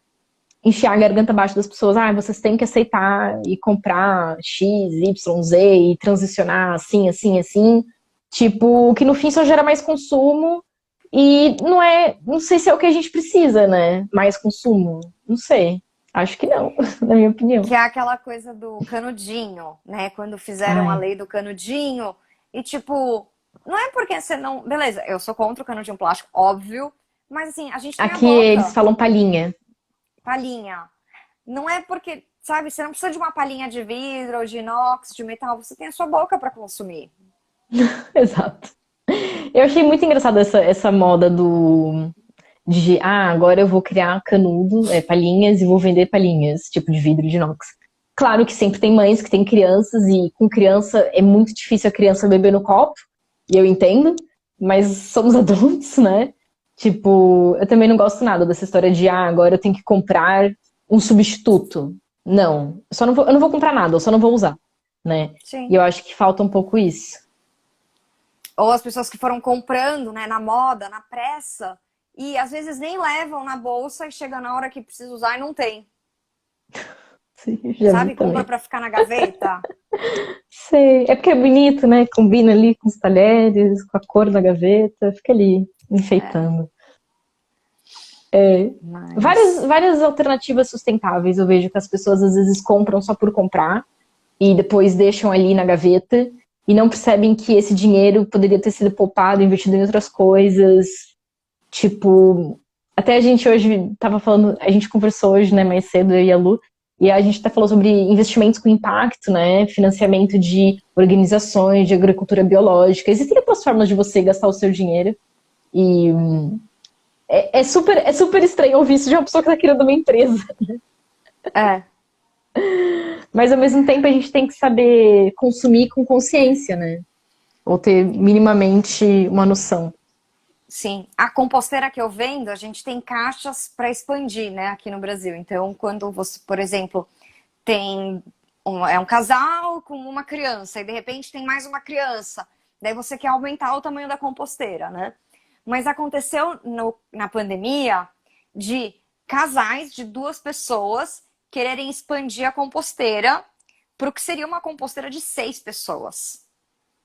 enfiar a garganta abaixo das pessoas. Ah, vocês têm que aceitar e comprar X, Y, Z e transicionar assim, assim, assim. Tipo, que no fim só gera mais consumo e não sei se é o que a gente precisa, né? Mais consumo. Não sei. Acho que não, na minha opinião. Que é aquela coisa do canudinho, né? Quando fizeram a Ai, lei do canudinho. E tipo, não é porque você não. Beleza, eu sou contra o canudinho plástico, óbvio. Mas assim, a gente tem a aqui eles boca, falam palhinha. palhinha. Não é porque, sabe, você não precisa de uma palhinha de vidro ou de inox, de metal, você tem a sua boca para consumir. Exato. Eu achei muito engraçada essa moda agora eu vou criar canudo, palhinhas e vou vender palhinhas, tipo de vidro de inox. Claro que sempre tem mães que têm crianças e com criança é muito difícil a criança beber no copo, e eu entendo, mas somos adultos, né? Tipo, eu também não gosto nada dessa história de agora eu tenho que comprar um substituto. Não, eu não vou comprar nada, eu só não vou usar, né? E Sim. eu acho que falta um pouco isso. Ou as pessoas que foram comprando, né, na moda, na pressa, e às vezes nem levam na bolsa e chega na hora que precisa usar e não tem. Sim, já vi Sabe? Compra também. para ficar na gaveta. Sei. É porque é bonito, né? Combina ali com os talheres, com a cor da gaveta, fica ali É, enfeitando. Várias, mas. várias alternativas sustentáveis eu vejo que as pessoas às vezes compram só por comprar e depois deixam ali na gaveta e não percebem que esse dinheiro poderia ter sido poupado, investido em outras coisas. Tipo, até a gente hoje tava falando, a gente conversou hoje, né, mais cedo, eu e a Lu, e a gente até falou sobre investimentos com impacto, né, financiamento de organizações de agricultura biológica. Existem outras formas de você gastar o seu dinheiro e é super estranho ouvir isso de uma pessoa que está criando uma empresa. É, Mas ao mesmo tempo a gente tem que saber consumir com consciência, né? Ou ter minimamente uma noção. sim. A composteira que eu vendo, a gente tem caixas para expandir, né, aqui no Brasil. Então, quando você, por exemplo, é um casal com uma criança e de repente tem mais uma criança, daí você quer aumentar o tamanho da composteira, né? Mas aconteceu na pandemia de casais de duas pessoas quererem expandir a composteira para o que seria uma composteira de 6 pessoas.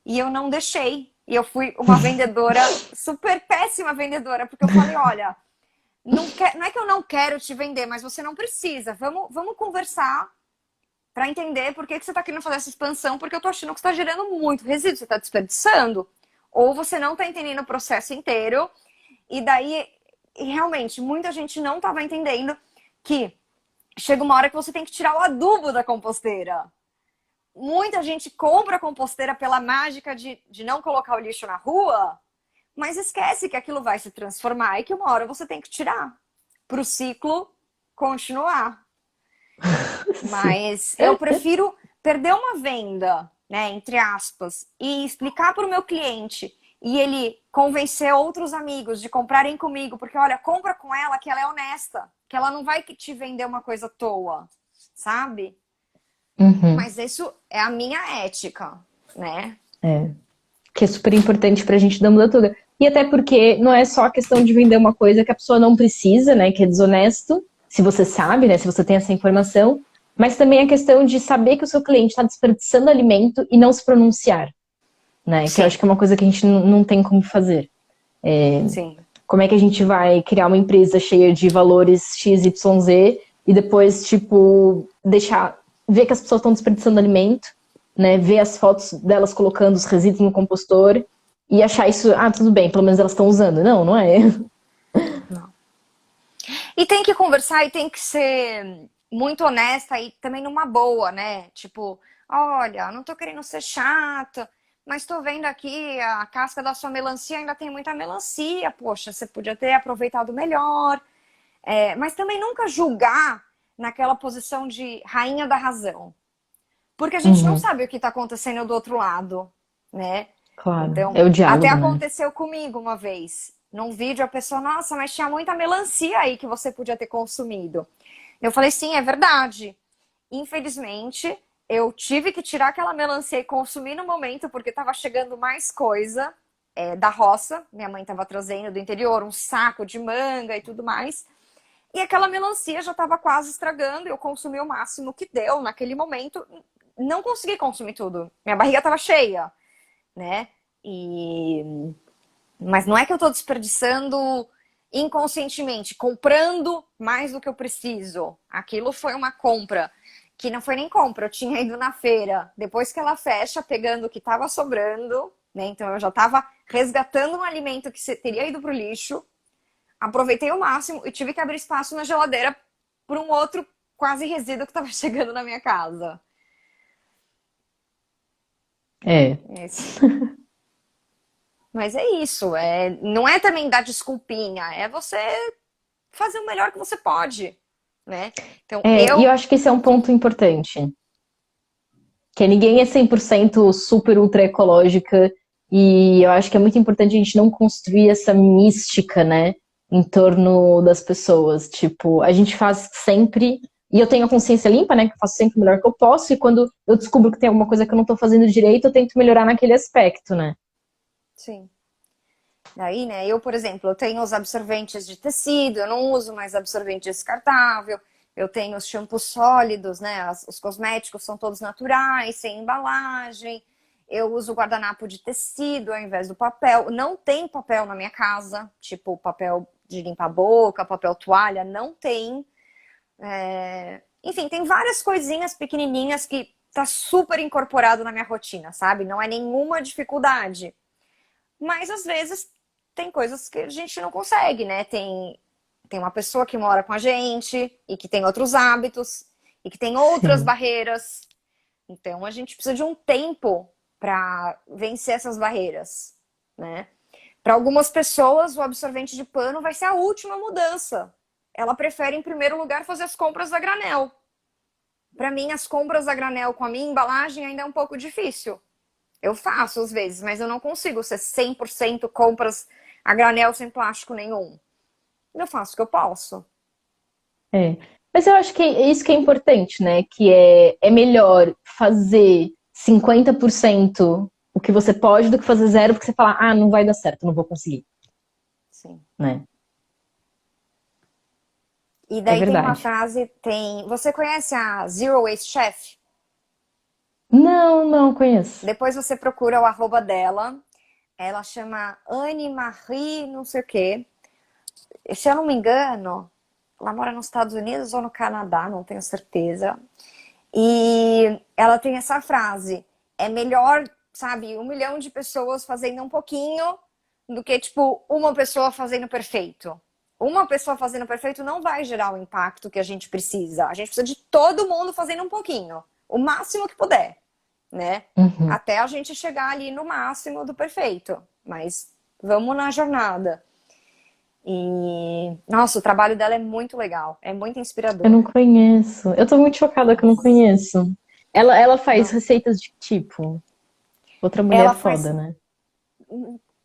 E eu não deixei. E eu fui uma vendedora, super péssima vendedora, porque eu falei: olha, não é que eu não quero te vender, mas você não precisa. Vamos conversar para entender por que você está querendo fazer essa expansão, porque eu tô achando que você está gerando muito resíduo, você está desperdiçando. Ou você não está entendendo o processo inteiro, e daí, realmente, muita gente não estava entendendo que chega uma hora que você tem que tirar o adubo da composteira. Muita gente compra a composteira pela mágica de não colocar o lixo na rua, mas esquece que aquilo vai se transformar e que uma hora você tem que tirar para o ciclo continuar. Sim. Mas eu prefiro perder uma venda, né, entre aspas, e explicar para o meu cliente e ele convencer outros amigos de comprarem comigo, porque olha, compra com ela que ela é honesta, que ela não vai te vender uma coisa à toa, sabe? Uhum. Mas isso é a minha ética, né? É. Que é super importante pra gente da mudança. E até porque não é só a questão de vender uma coisa que a pessoa não precisa, né? Que é desonesto, se você sabe, né? Se você tem essa informação. Mas também a questão de saber que o seu cliente está desperdiçando alimento e não se pronunciar, né? Que eu acho Sim, que é uma coisa que a gente não tem como fazer. sim. Como é que a gente vai criar uma empresa cheia de valores X, Y, Z e depois, tipo, ver que as pessoas estão desperdiçando alimento, né? Ver as fotos delas colocando os resíduos no compostor e achar isso, tudo bem, pelo menos elas estão usando. Não, não é. Não. E tem que conversar e tem que ser muito honesta e também numa boa, né? Tipo, olha, não tô querendo ser chata, mas tô vendo aqui a casca da sua melancia ainda tem muita melancia. Poxa, você podia ter aproveitado melhor. É, mas também nunca julgar naquela posição de rainha da razão. Porque a gente não Uhum, sabe o que está acontecendo do outro lado, né? claro. Então, É o até diálogo, né? aconteceu comigo uma vez. Num vídeo, a pessoa, nossa, mas tinha muita melancia aí que você podia ter consumido. Eu falei, sim, é verdade. Infelizmente, eu tive que tirar aquela melancia e consumir no momento, porque tava chegando mais coisa da roça. Minha mãe tava trazendo do interior um saco de manga e tudo mais. E aquela melancia já tava quase estragando. Eu consumi o máximo que deu naquele momento. Não consegui consumir tudo. Minha barriga tava cheia, né? Mas não é que eu tô desperdiçando inconscientemente, comprando mais do que eu preciso. Aquilo foi uma compra que não foi nem compra, eu tinha ido na feira, depois que ela fecha, pegando o que estava sobrando, né? Então eu já estava resgatando um alimento que teria ido pro lixo, aproveitei o máximo e tive que abrir espaço na geladeira para um outro quase resíduo que estava chegando na minha casa. É. Mas é isso, não é também dar desculpinha, é você fazer o melhor que você pode, né? Então E eu acho que esse é um ponto importante. Que ninguém é 100% super ultra ecológica e eu acho que é muito importante a gente não construir essa mística, né, em torno das pessoas. Tipo, a gente faz sempre, e eu tenho a consciência limpa, né, que eu faço sempre o melhor que eu posso, e quando eu descubro que tem alguma coisa que eu não tô fazendo direito, eu tento melhorar naquele aspecto, né? Sim. Daí, né, eu, por exemplo, eu tenho os absorventes de tecido, eu não uso mais absorvente descartável, eu tenho os shampoos sólidos, né, os cosméticos são todos naturais, sem embalagem, eu uso guardanapo de tecido ao invés do papel, não tem papel na minha casa, tipo papel de limpar a boca, papel toalha, não tem. Enfim, tem várias coisinhas pequenininhas que tá super incorporado na minha rotina, sabe? Não é nenhuma dificuldade. Mas às vezes tem coisas que a gente não consegue, né? Tem uma pessoa que mora com a gente e que tem outros hábitos e que tem outras Sim. barreiras. Então a gente precisa de um tempo para vencer essas barreiras, né? Para algumas pessoas, o absorvente de pano vai ser a última mudança. Ela prefere, em primeiro lugar, fazer as compras a granel. Para mim, as compras a granel com a minha embalagem ainda é um pouco difícil. Eu faço às vezes, mas eu não consigo ser 100% compras a granel sem plástico nenhum. Eu faço o que eu posso. É. Mas eu acho que é isso que é importante, né? Que é melhor fazer 50% o que você pode do que fazer zero porque você fala, ah, não vai dar certo, não vou conseguir, Sim. né? E É daí tem uma verdade. frase, você conhece a Zero Waste Chef? Não, não conheço. Depois você procura o arroba dela. Ela chama Anne Marie, não sei o quê. Se eu não me engano, ela mora nos Estados Unidos ou no Canadá, não tenho certeza. E ela tem essa frase: é melhor, sabe, 1 milhão de pessoas fazendo um pouquinho do que, tipo, uma pessoa fazendo perfeito. Uma pessoa fazendo perfeito não vai gerar o impacto que a gente precisa. A gente precisa de todo mundo fazendo um pouquinho, o máximo que puder, né? Uhum. Até a gente chegar ali no máximo do perfeito. Mas vamos na jornada. E, nossa, o trabalho dela é muito legal, é muito Eu inspirador. não conheço. Eu tô muito chocada que eu não conheço. Ela faz Não. receitas de que tipo? Outra mulher Ela foda, faz né?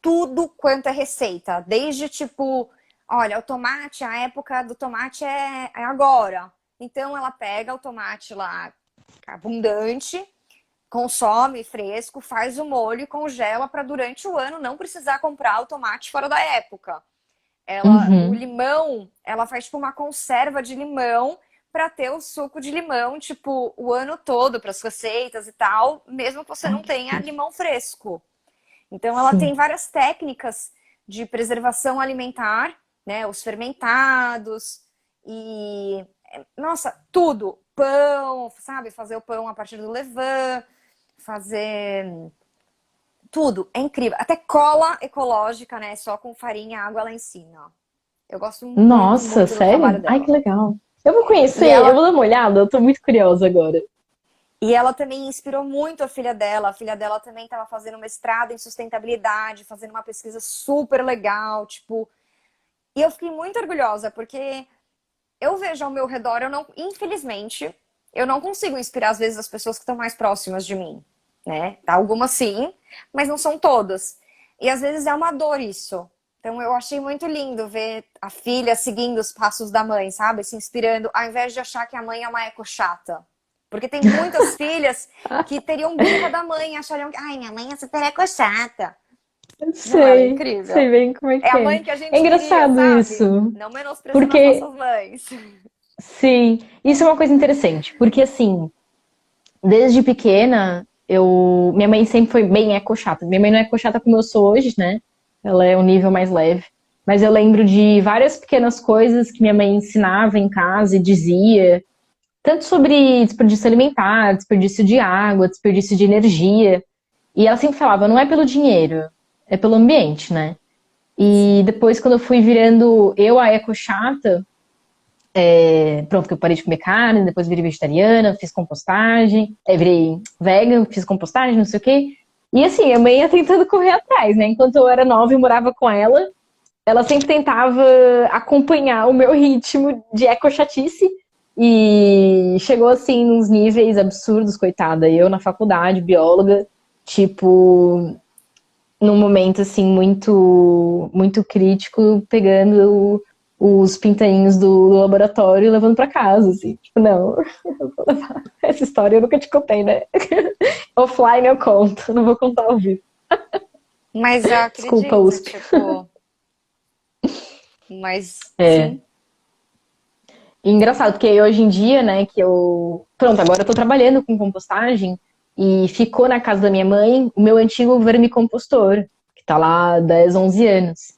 tudo quanto é receita, desde tipo, olha, o tomate, a época do tomate é agora. Então ela pega o tomate lá abundante, consome fresco, faz o molho e congela para durante o ano não precisar comprar o tomate fora da época. O Uhum. limão, ela faz tipo uma conserva de limão para ter o suco de limão, tipo, o ano todo para as receitas e tal, mesmo que você Ai, não que tenha chique. limão fresco. Então, ela tem Sim. várias técnicas de preservação alimentar, né? Os fermentados e, nossa, tudo. Pão, sabe? Fazer o pão a partir do levain, fazer tudo. É incrível. Até cola ecológica, né? Só com farinha e água lá em cima. Eu gosto muito, Nossa, muito do trabalho sério? Ai, que dela. legal. Eu vou E conhecer, eu ela, vou dar uma olhada, eu tô muito curiosa agora. e ela também inspirou muito a filha dela. A filha dela também estava fazendo mestrado em sustentabilidade, fazendo uma pesquisa super legal, tipo. E eu fiquei muito orgulhosa, porque eu vejo ao meu redor, eu não, infelizmente, eu não consigo inspirar, às vezes, as pessoas que estão mais próximas de mim, né? Algumas sim, mas não são todas. E às vezes é uma dor isso. Então eu achei muito lindo ver a filha seguindo os passos da mãe, sabe? Se inspirando, ao invés de achar que a mãe é uma eco chata. Porque tem muitas filhas que teriam birra da mãe, achariam que, ai, minha mãe é super ecochata. Não, ela é Sei incrível. bem como é É que a é. mãe que a É gente queria, engraçado sabe? isso, Não menosprezando as porque, nossas mães. sim, isso é uma coisa interessante, porque assim, desde pequena, minha mãe sempre foi bem ecochata. Minha mãe não é ecochata como eu sou hoje, né? Ela é um nível mais leve. Mas eu lembro de várias pequenas coisas que minha mãe ensinava em casa e dizia, tanto sobre desperdício alimentar, desperdício de água, desperdício de energia. E ela sempre falava, não é pelo dinheiro, é pelo ambiente, né? E Sim. depois, quando eu fui virando a eco-chata, pronto, que eu parei de comer carne, depois virei vegetariana, fiz compostagem, virei vegan, fiz compostagem, não sei o quê. E assim, a mãe ia tentando correr atrás, né? Enquanto eu era nova e morava com ela sempre tentava acompanhar o meu ritmo de eco-chatice. E chegou assim nos níveis absurdos, coitada. Eu na faculdade, bióloga, tipo, num momento assim muito crítico, pegando os pintainhos do laboratório e levando pra casa, assim. Tipo, não, essa história eu nunca te contei, né? Offline eu conto, não vou contar ao vivo. Mas eu Desculpa, acredito, USP. tipo, mas É. sim, E engraçado, porque hoje em dia, né, que eu. Pronto, agora eu tô trabalhando com compostagem e ficou na casa da minha mãe o meu antigo vermicompostor, que tá lá há 10, 11 anos.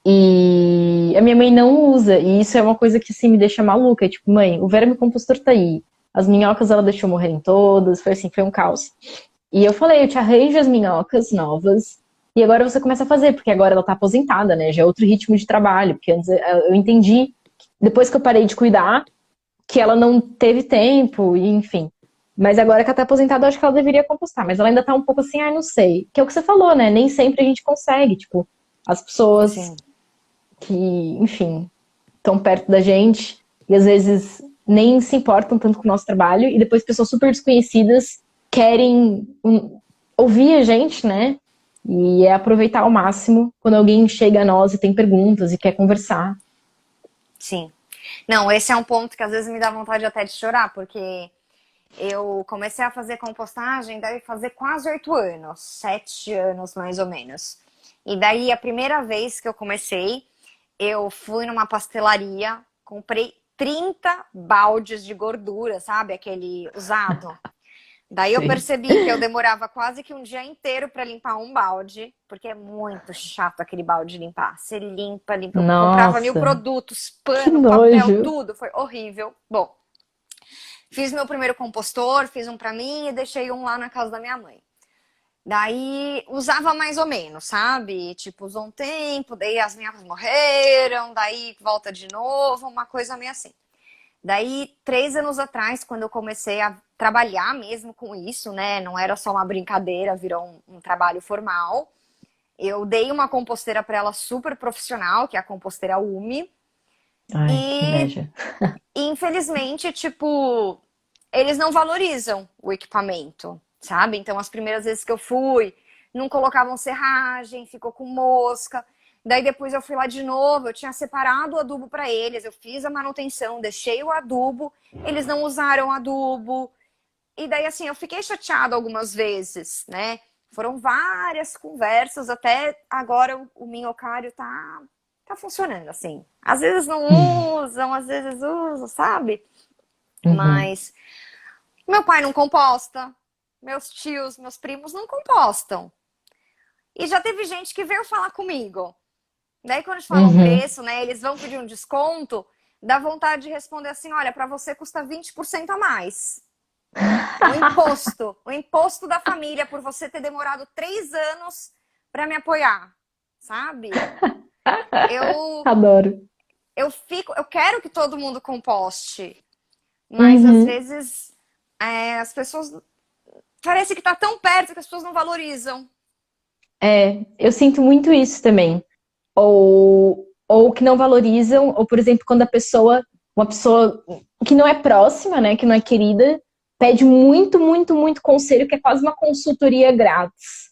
E a minha mãe não usa, e isso é uma coisa que assim me deixa maluca. É tipo, mãe, o verme compostor tá aí. As minhocas ela deixou morrerem todas, foi assim, foi um caos. E eu falei, eu te arranjo as minhocas novas, e agora você começa a fazer, porque agora ela tá aposentada, né? Já é outro ritmo de trabalho, porque antes eu entendi, depois que eu parei de cuidar, que ela não teve tempo, e enfim. Mas agora que ela tá aposentada, eu acho que ela deveria compostar. Mas ela ainda tá um pouco assim, não sei. Que é o que você falou, né? Nem sempre a gente consegue. Tipo, as pessoas sim. que, enfim, estão perto da gente e às vezes nem se importam tanto com o nosso trabalho e depois pessoas super desconhecidas querem ouvir a gente, né? E é aproveitar ao máximo quando alguém chega a nós e tem perguntas e quer conversar. Sim. Não, esse é um ponto que às vezes me dá vontade até de chorar, porque eu comecei a fazer compostagem, deve fazer quase 8 anos, 7 anos mais ou menos. E daí, a primeira vez que eu comecei, eu fui numa pastelaria, comprei 30 baldes de gordura, sabe? Aquele usado. Daí eu Sim. percebi que eu demorava quase que um dia inteiro para limpar um balde, porque é muito chato aquele balde de limpar. Você limpa, limpa. Eu comprava mil Nossa, produtos, que pano, papel, nojo. tudo. Foi horrível. Bom, fiz meu primeiro compostor, fiz um para mim e deixei um lá na casa da minha mãe. Daí usava mais ou menos, sabe? Tipo, usou um tempo, daí as minhas morreram, daí volta de novo, uma coisa meio assim. Daí, 3 anos atrás, quando eu comecei a trabalhar mesmo com isso, né? Não era só uma brincadeira, virou um trabalho formal. Eu dei uma composteira para ela super profissional, que é a composteira Umi. Ai, que E, inveja. infelizmente, tipo, eles não valorizam o equipamento, sabe? Então, as primeiras vezes que eu fui, não colocavam serragem, ficou com mosca. Daí depois eu fui lá de novo, eu tinha separado o adubo para eles, eu fiz a manutenção, deixei o adubo, eles não usaram adubo. E daí assim, eu fiquei chateada algumas vezes, né? Foram várias conversas, até agora o minhocário tá funcionando assim. Às vezes não usam, às vezes usam, sabe? Uhum. Mas meu pai não composta, meus tios, meus primos não compostam. E já teve gente que veio falar comigo. Daí, quando eles falam Uhum. preço, né, eles vão pedir um desconto, dá vontade de responder assim: olha, para você custa 20% a mais. O imposto da família por você ter demorado 3 anos para me apoiar, sabe? Eu, Adoro. eu quero que todo mundo composte, mas às Uhum. vezes as pessoas parece que tá tão perto que as pessoas não valorizam. Eu sinto muito isso também. Ou que não valorizam, ou, por exemplo, quando uma pessoa que não é próxima, né, que não é querida, pede muito, muito, muito conselho, que é quase uma consultoria grátis.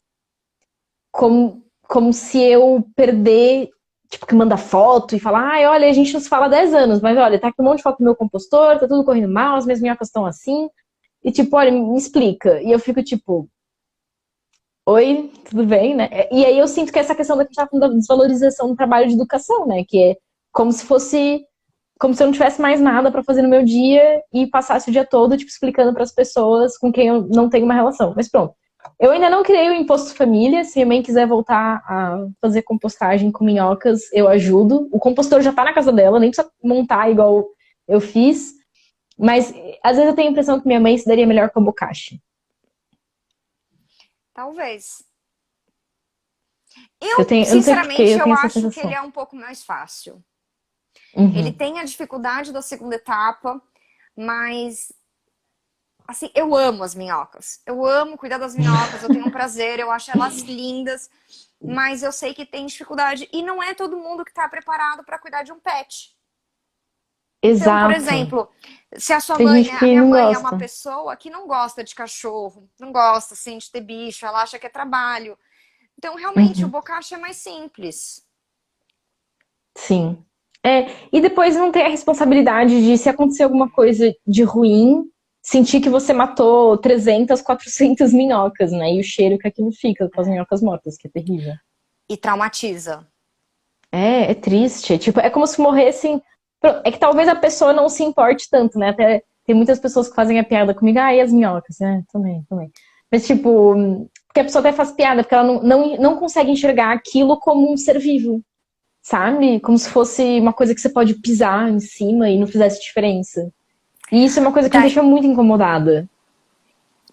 Como se eu perder, tipo, que manda foto e fala, ai, olha, a gente não se fala há 10 anos, mas olha, tá aqui um monte de foto do meu compostor, tá tudo correndo mal, as minhas minhocas estão assim. e tipo, olha, me explica. E eu fico tipo, oi, tudo bem, né? E aí eu sinto que essa questão da que a gente tá falando da desvalorização do trabalho de educação, né? Que é como se fosse, como se eu não tivesse mais nada pra fazer no meu dia e passasse o dia todo, tipo, explicando pras pessoas com quem eu não tenho uma relação. Mas pronto. Eu ainda não criei o imposto família. Se minha mãe quiser voltar a fazer compostagem com minhocas, eu ajudo. O compostor já tá na casa dela, nem precisa montar igual eu fiz. Mas às vezes eu tenho a impressão que minha mãe se daria melhor com a bocashi. Talvez. Eu não sei por quê, Sinceramente, eu eu tenho essa acho que ele sensação. é um pouco mais fácil. Ele Uhum. tem a dificuldade da segunda etapa, mas assim, eu amo as minhocas. Eu amo cuidar das minhocas, eu tenho um prazer, eu acho elas lindas, mas eu sei que tem dificuldade e não é todo mundo que está preparado para cuidar de um pet. Então, por Exato. exemplo, se a sua Tem mãe, gente a que minha não mãe é uma gosta. pessoa que não gosta de cachorro, não gosta assim de ter bicho, ela acha que é trabalho. Então, realmente, o Uhum. bocachi é mais simples. Sim. É, e depois não ter a responsabilidade de, se acontecer alguma coisa de ruim, sentir que você matou 300, 400 minhocas, né? E o cheiro que aquilo fica com as É. minhocas mortas, que é terrível. E traumatiza. É triste. Tipo, é como se morressem. É que talvez a pessoa não se importe tanto, né? Até tem muitas pessoas que fazem a piada comigo, ah, e as minhocas? É, também, também. Mas, tipo, porque a pessoa até faz piada, porque ela não consegue enxergar aquilo como um ser vivo, sabe? Como se fosse uma coisa que você pode pisar em cima e não fizesse diferença. E isso é uma coisa que me Daí, deixa muito incomodada.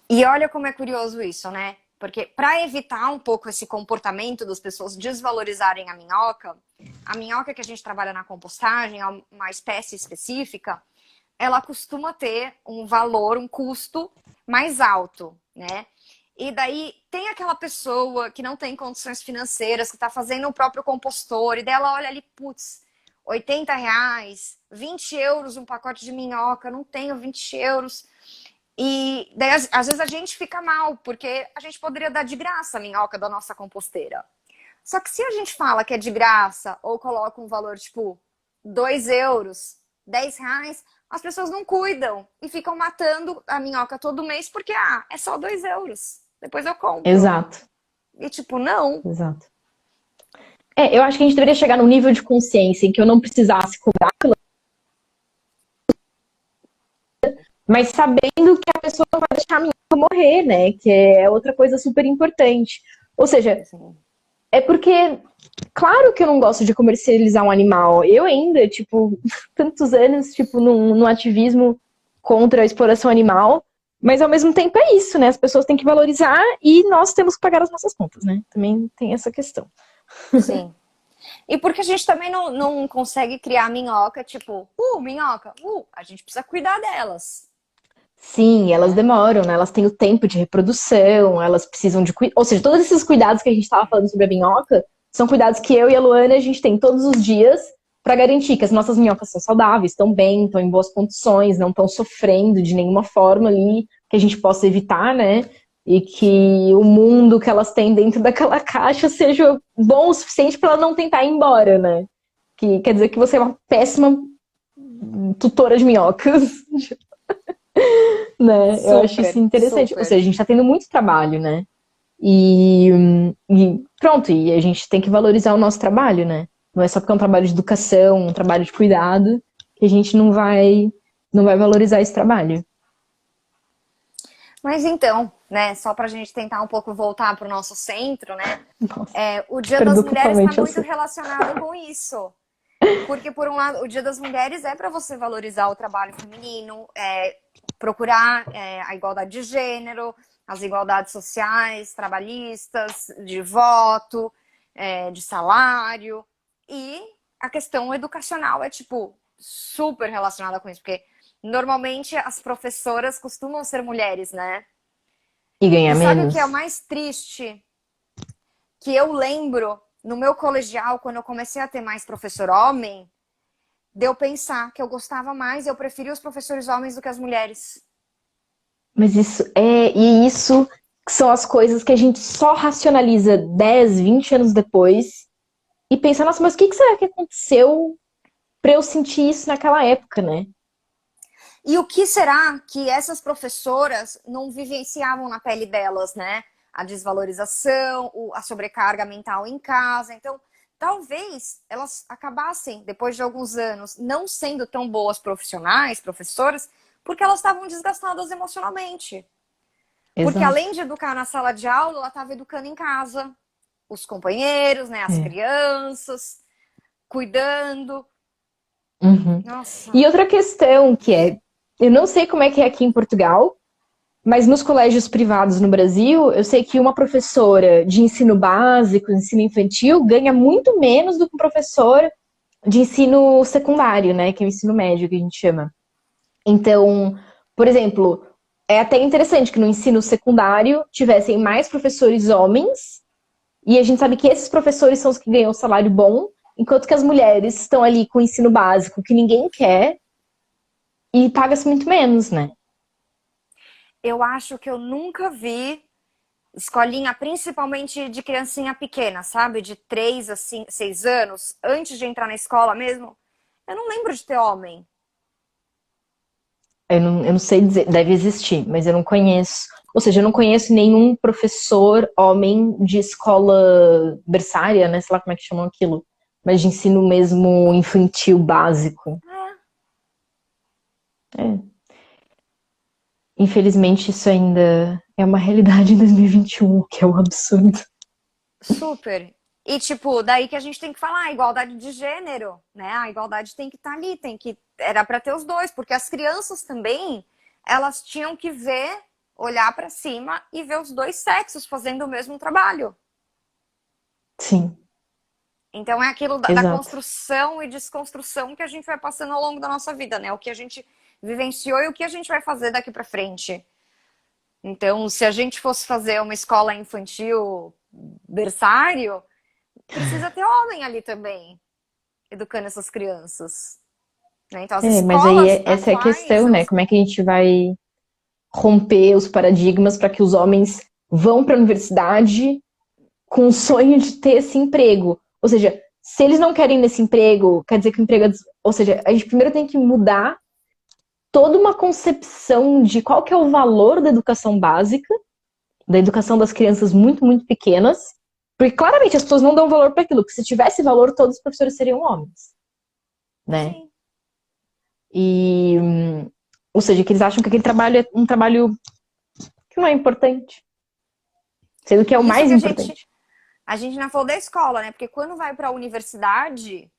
e olha como é curioso isso, né? Porque para evitar um pouco esse comportamento das pessoas desvalorizarem a minhoca que a gente trabalha na compostagem, é uma espécie específica, ela costuma ter um valor, um custo mais alto, né? E daí tem aquela pessoa que não tem condições financeiras, que está fazendo o próprio compostor, e dela olha ali, putz, R$ 80, 20 euros um pacote de minhoca, não tenho 20 euros. E daí, às vezes, a gente fica mal, porque a gente poderia dar de graça a minhoca da nossa composteira. Só que se a gente fala que é de graça, ou coloca um valor tipo 2 euros, R$ 10, as pessoas não cuidam e ficam matando a minhoca todo mês porque, é só 2 euros. Depois eu compro. Exato, E tipo, não. exato. É, eu acho que a gente deveria chegar num nível de consciência em que eu não precisasse cobrar, mas sabendo que a pessoa não vai deixar a minha morrer, né? Que é outra coisa super importante. Ou seja, Assim, é porque, claro que eu não gosto de comercializar um animal. Eu ainda, tipo, tantos anos, tipo, no ativismo contra a exploração animal, mas ao mesmo tempo é isso, né? As pessoas têm que valorizar e nós temos que pagar as nossas contas, né? Também tem essa questão. sim. E porque a gente também não consegue criar minhoca, tipo, minhoca, a gente precisa cuidar delas, Sim, elas né? demoram, né? Elas têm o tempo de reprodução, elas precisam de cuidado. Ou seja, todos esses cuidados que a gente estava falando sobre a minhoca são cuidados que eu e a Luana a gente tem todos os dias para garantir que as nossas minhocas são saudáveis, estão bem, estão em boas condições, não estão sofrendo de nenhuma forma ali que a gente possa evitar, né? E Sim. que o mundo que elas têm dentro daquela caixa seja bom o suficiente para ela não tentar ir embora, né? Que quer dizer que você é uma péssima tutora de minhocas. Né? Eu acho isso Super, interessante. Ou super. seja, a gente está tendo muito trabalho, né? E, e pronto, e a gente tem que valorizar o nosso trabalho, né? Não é só porque é um trabalho de educação, um trabalho de cuidado, que a gente não vai valorizar esse trabalho. Mas então, né, só para a gente tentar um pouco voltar para o nosso centro, né? Nossa, O Dia das perdão Mulheres está totalmente o muito assunto. relacionado com isso. Porque, por um lado, o Dia das Mulheres é para você valorizar o trabalho feminino, procurar a igualdade de gênero, as igualdades sociais, trabalhistas, de voto, de salário. E a questão educacional é, tipo, super relacionada com isso, porque normalmente as professoras costumam ser mulheres, né? E ganhar E sabe o que é o menos. mais triste? Que eu lembro no meu colegial, quando eu comecei a ter mais professor homem, de eu pensar que eu gostava mais, eu preferia os professores homens do que as mulheres. Mas isso são as coisas que a gente só racionaliza 10, 20 anos depois e pensa, nossa, mas o que será que aconteceu para eu sentir isso naquela época, né? E o que será que essas professoras não vivenciavam na pele delas, né? A desvalorização, a sobrecarga mental em casa. Então, talvez elas acabassem, depois de alguns anos, não sendo tão boas profissionais, professoras, porque elas estavam desgastadas emocionalmente. Porque além Exato. de educar na sala de aula, ela estava educando em casa, os companheiros, né, as É. crianças, cuidando. Uhum. Nossa. E outra questão que é, eu não sei como é que é aqui em Portugal, mas nos colégios privados no Brasil, eu sei que uma professora de ensino básico, ensino infantil, ganha muito menos do que um professor de ensino secundário, né? Que é o ensino médio que a gente chama. Então, por exemplo, é até interessante que no ensino secundário tivessem mais professores homens, e a gente sabe que esses professores são os que ganham um salário bom, enquanto que as mulheres estão ali com o ensino básico que ninguém quer e paga-se muito menos, né? Eu acho que eu nunca vi escolinha, principalmente de criancinha pequena, sabe? De 3 a 6 anos, antes de entrar na escola mesmo. Eu não lembro de ter homem. Eu não sei dizer, deve existir, mas eu não conheço. Ou seja, eu não conheço nenhum professor homem de escola berçária, né? Sei lá como é que chamam aquilo. Mas de ensino mesmo infantil básico. É. Infelizmente, isso ainda é uma realidade em 2021, o que é um absurdo. Super. E, tipo, daí que a gente tem que falar, a igualdade de gênero, né? A igualdade tem que estar ali, tem que. Era para ter os dois, porque as crianças também, elas tinham que ver, olhar para cima e ver os dois sexos fazendo o mesmo trabalho. Sim, Então é aquilo da exato. construção e desconstrução que a gente vai passando ao longo da nossa vida, né? O que a gente vivenciou e o que a gente vai fazer daqui para frente. Então, se a gente fosse fazer uma escola infantil berçário, precisa ter homem ali também, educando essas crianças. Né? Então, as É, mas aí escolas essa é a atuais, questão, né? elas. Como é que a gente vai romper os paradigmas para que os homens vão para a universidade com o sonho de ter esse emprego? Ou seja, se eles não querem nesse emprego, quer dizer que o emprego é... Ou seja, a gente primeiro tem que mudar toda uma concepção de qual que é o valor da educação básica, da educação das crianças muito, muito pequenas, porque claramente as pessoas não dão valor para aquilo, porque se tivesse valor, todos os professores seriam homens, né? Sim. E, ou seja, que eles acham que aquele trabalho é um trabalho que não é importante, sendo que é o Isso mais que importante. a gente não falou da escola, né? Porque quando vai para a universidade,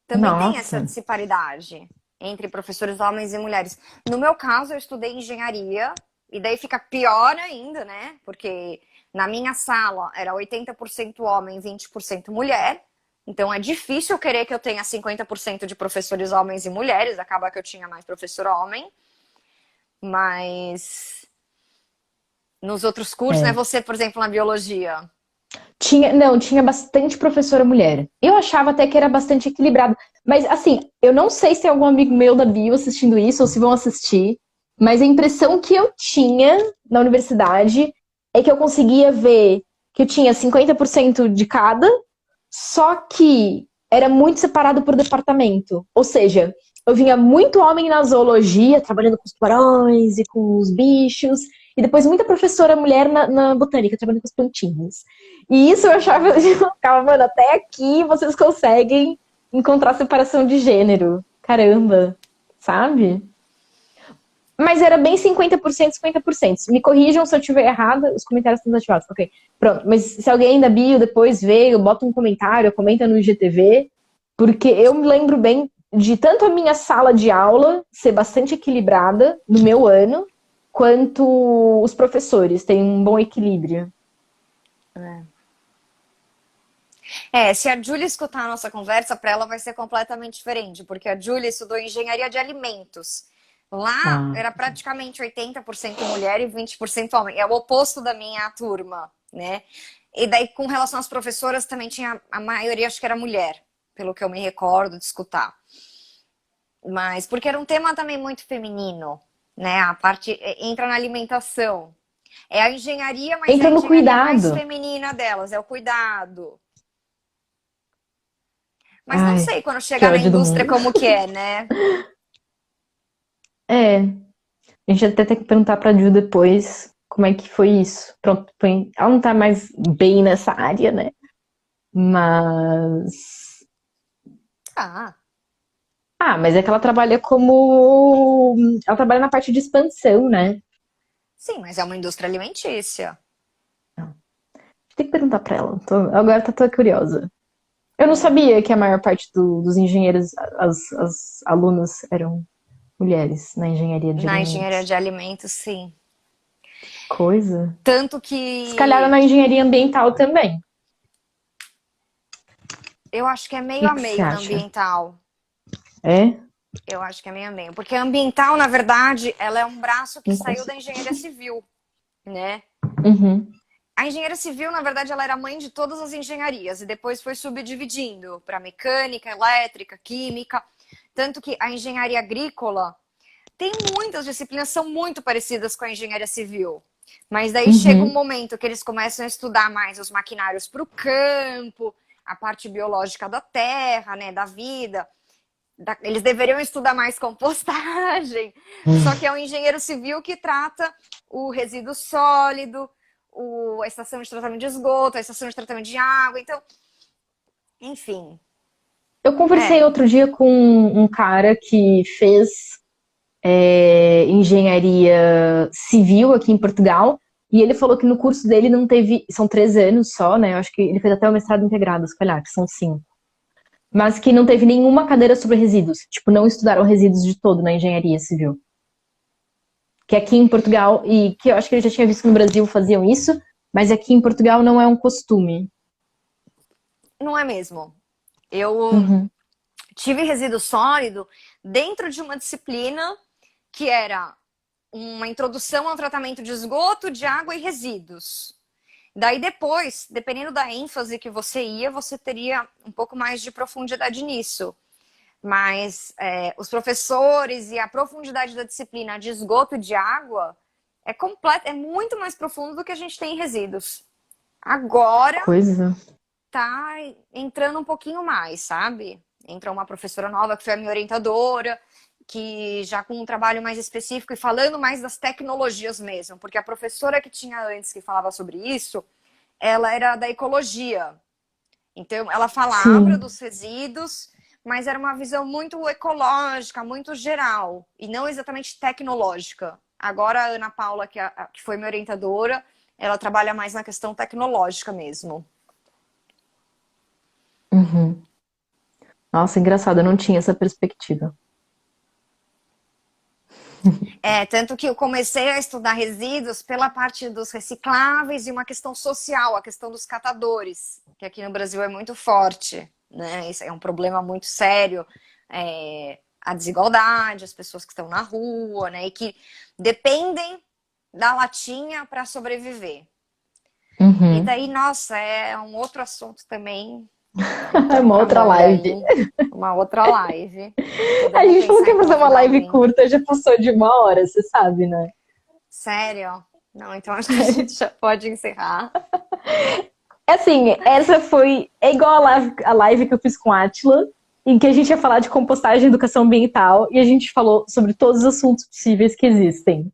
também tem essa Nossa, disparidade entre professores homens e mulheres. No meu caso, eu estudei engenharia, e daí fica pior ainda, né? Porque na minha sala era 80% homem, 20% mulher. Então é difícil querer que eu tenha 50% de professores homens e mulheres, acaba que eu tinha mais professor homem, mas nos outros cursos, né? é. Você, por exemplo, na biologia. Tinha, não, tinha bastante professora mulher. Eu achava até que era bastante equilibrado. Mas, assim, eu não sei se tem algum amigo meu da bio assistindo isso ou se vão assistir, mas a impressão que eu tinha na universidade é que eu conseguia ver que eu tinha 50% de cada, só que era muito separado por departamento. Ou seja, eu vinha muito homem na zoologia, trabalhando com os tubarões e com os bichos, e depois muita professora mulher na botânica, trabalhando com os plantinhos. E isso eu achava, eu ficava, mano, até aqui vocês conseguem encontrar separação de gênero. Caramba, sabe? Mas era bem 50%, 50%. Me corrijam se eu estiver errada, os comentários estão desativados. Ok, pronto. Mas se alguém da bio depois veio, bota um comentário, comenta no IGTV, porque eu me lembro bem de tanto a minha sala de aula ser bastante equilibrada no meu ano, quanto os professores têm um bom equilíbrio. Se a Júlia escutar a nossa conversa, para ela vai ser completamente diferente, porque a Júlia estudou engenharia de alimentos. Lá Ah, era praticamente 80% mulher e 20% homem. É o oposto da minha turma, né? E daí, com relação às professoras, também tinha a maioria, acho que era mulher, pelo que eu me recordo de escutar. Mas porque era um tema também muito feminino, né? A parte entra na alimentação. É a engenharia, mas é entra a no engenharia mais cuidado. feminina delas, é o cuidado. Mas não Ai, sei quando que chegar na ódio do indústria mundo. como que é, né? É, a gente até tem que perguntar pra Ju depois como é que foi isso. Pronto, ela não tá mais bem nessa área, né? Mas. Ah, Ah, mas é que ela trabalha como. Ela trabalha na parte de expansão, né? sim, mas é uma indústria alimentícia. Tem que perguntar pra ela. Agora tô curiosa. Eu não É. sabia que a maior parte dos engenheiros, as alunas eram mulheres na engenharia de Na engenharia alimentos. de alimentos, sim. Coisa. Tanto Se calhar que na engenharia ambiental também. eu acho que é O meio que a que você meio na acha? ambiental. É? Eu acho que é meio a meio. Porque a ambiental, na verdade, ela é um braço que Não saiu da consigo. engenharia civil, né? Uhum. A engenharia civil, na verdade, ela era mãe de todas as engenharias e depois foi subdividindo para mecânica, elétrica, química. Tanto que a engenharia agrícola tem muitas disciplinas, são muito parecidas com a engenharia civil. Mas daí chega um Uhum. momento que eles começam a estudar mais os maquinários para o campo, a parte biológica da terra, né, da vida. Eles deveriam estudar mais compostagem. Só que é o engenheiro civil que trata o resíduo sólido, a estação de tratamento de esgoto, a estação de tratamento de água. Então, enfim, Eu conversei é. outro dia com um cara que fez engenharia civil aqui em Portugal. E ele falou que no curso dele não teve. São 3 anos só, né? Eu acho que ele fez até o mestrado integrado, se calhar, que são 5. Mas que não teve nenhuma cadeira sobre resíduos. Tipo, não estudaram resíduos de todo na engenharia civil. Que aqui em Portugal, e que eu acho que ele já tinha visto que no Brasil faziam isso, mas aqui em Portugal não é um costume. Não é mesmo. Eu Uhum. tive resíduo sólido dentro de uma disciplina que era uma introdução ao tratamento de esgoto, de água e resíduos. Daí depois, dependendo da ênfase que você ia, você teria um pouco mais de profundidade nisso. Mas os professores e a profundidade da disciplina de esgoto e de água é muito mais profundo do que a gente tem em resíduos. Agora Coisa. tá entrando um pouquinho mais, sabe? Entrou uma professora nova que foi a minha orientadora, que já com um trabalho mais específico e falando mais das tecnologias mesmo, porque a professora que tinha antes que falava sobre isso, ela era da ecologia. Então, ela falava Sim. dos resíduos, mas era uma visão muito ecológica, muito geral, e não exatamente tecnológica. Agora, a Ana Paula, que foi minha orientadora, ela trabalha mais na questão tecnológica mesmo. Uhum. Nossa, engraçado, eu não tinha essa perspectiva. Tanto que eu comecei a estudar resíduos pela parte dos recicláveis e uma questão social, a questão dos catadores, que aqui no Brasil é muito forte, né? Isso é um problema muito sério. A desigualdade, as pessoas que estão na rua, né? E que dependem da latinha para sobreviver. E Uhum. daí, nossa, é um outro assunto também que É estamos uma outra tramando live. aí, uma outra live. A Podemos gente falou que pensar em ia fazer uma convidar live alguém. curta, já passou de 1 hora, você sabe, né? Sério? Não, então acho que a gente já pode encerrar. É assim, essa foi. É igual a live que eu fiz com a Atila, em que a gente ia falar de compostagem e educação ambiental, e a gente falou sobre todos os assuntos possíveis que existem.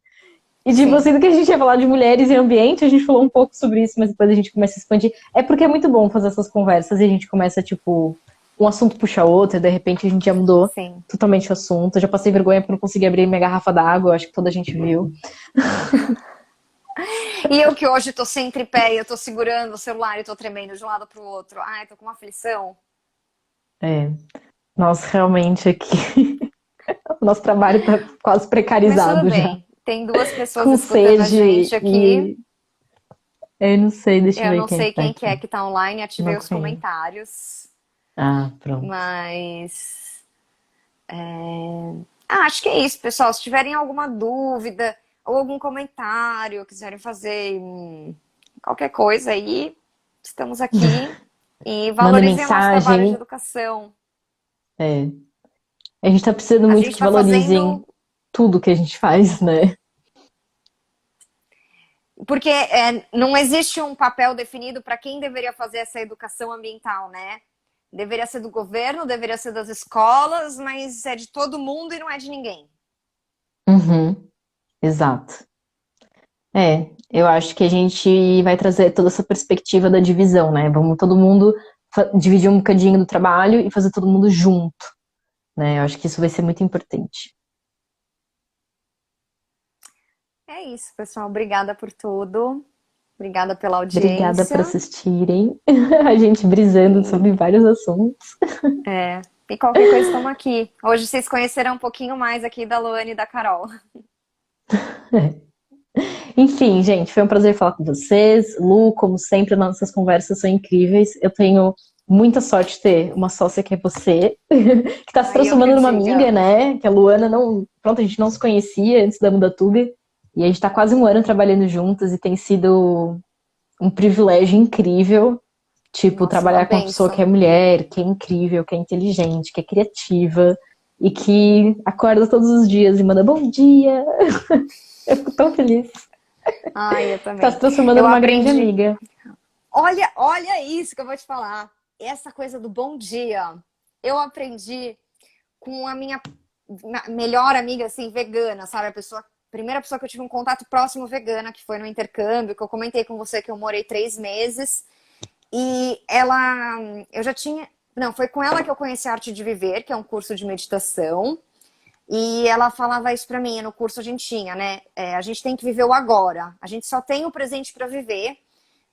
E tipo Sim, assim, do que a gente ia falar de mulheres e ambiente, a gente falou um pouco sobre isso, mas depois a gente começa a expandir. É porque é muito bom fazer essas conversas e a gente começa, tipo, um assunto puxa outro, e de repente a gente já mudou sim. totalmente o assunto. Eu já passei vergonha porque não consegui abrir minha garrafa d'água, acho que toda a gente viu. E eu que hoje tô sem tripé e eu tô segurando o celular e tô tremendo de um lado pro outro. Ai, tô com uma aflição. É. Nossa, realmente aqui o nosso trabalho tá quase Mas tudo precarizado já. bem. Tem duas pessoas Com escutando a sede gente aqui. e. Eu não sei, deixa eu Eu ver não quem sei que tá quem que é aqui. que tá online, Não ativei os conheço. comentários. Ah, pronto. Mas. Acho que é isso, pessoal. Se tiverem alguma dúvida ou algum comentário, quiserem fazer qualquer coisa aí, estamos aqui. E Manda valorizem o nosso trabalho de mensagem. educação. É. A gente tá precisando A muito gente que está valorizem fazendo. tudo que a gente faz, né? Porque não existe um papel definido para quem deveria fazer essa educação ambiental, né? Deveria ser do governo, deveria ser das escolas, mas é de todo mundo e não é de ninguém. Uhum, exato. Eu acho que a gente vai trazer toda essa perspectiva da divisão, né? Vamos todo mundo dividir um bocadinho do trabalho e fazer todo mundo junto, né? Eu acho que isso vai ser muito importante. É isso, pessoal. Obrigada por tudo. Obrigada pela Obrigada por audiência. assistirem. A gente brisando E, sobre vários assuntos. e qualquer coisa, estamos aqui. Hoje vocês conheceram um pouquinho mais aqui da Luane e da Carol. Enfim, gente, foi um prazer falar com vocês. Lu, como sempre, nossas conversas são incríveis. Eu tenho muita sorte de ter uma sócia que é você, que está se Aí eu que transformando eu numa amiga, diga. né? Que a Luana não. Pronto, a gente não se conhecia antes da Mudatube. E a gente está quase um ano trabalhando juntas e tem sido um privilégio incrível. Tipo, Nossa, uma trabalhar com uma pessoa que benção. é mulher, que é incrível, que é inteligente, que é criativa e que acorda todos os dias e manda bom dia. Eu fico tão feliz. Ai, eu Tá se também. transformando Eu numa grande aprendi. amiga. Olha isso que eu vou te falar. Essa coisa do bom dia. Eu aprendi com a minha melhor amiga, assim, vegana, sabe? Primeira pessoa que eu tive um contato próximo vegana, que foi no intercâmbio, que eu comentei com você que eu morei 3 meses. E ela, eu já tinha, não, foi com ela que eu conheci a Arte de Viver, que é um curso de meditação. E ela falava isso pra mim, no curso a gente tinha, né? A gente tem que viver o agora. A gente só tem o presente pra viver.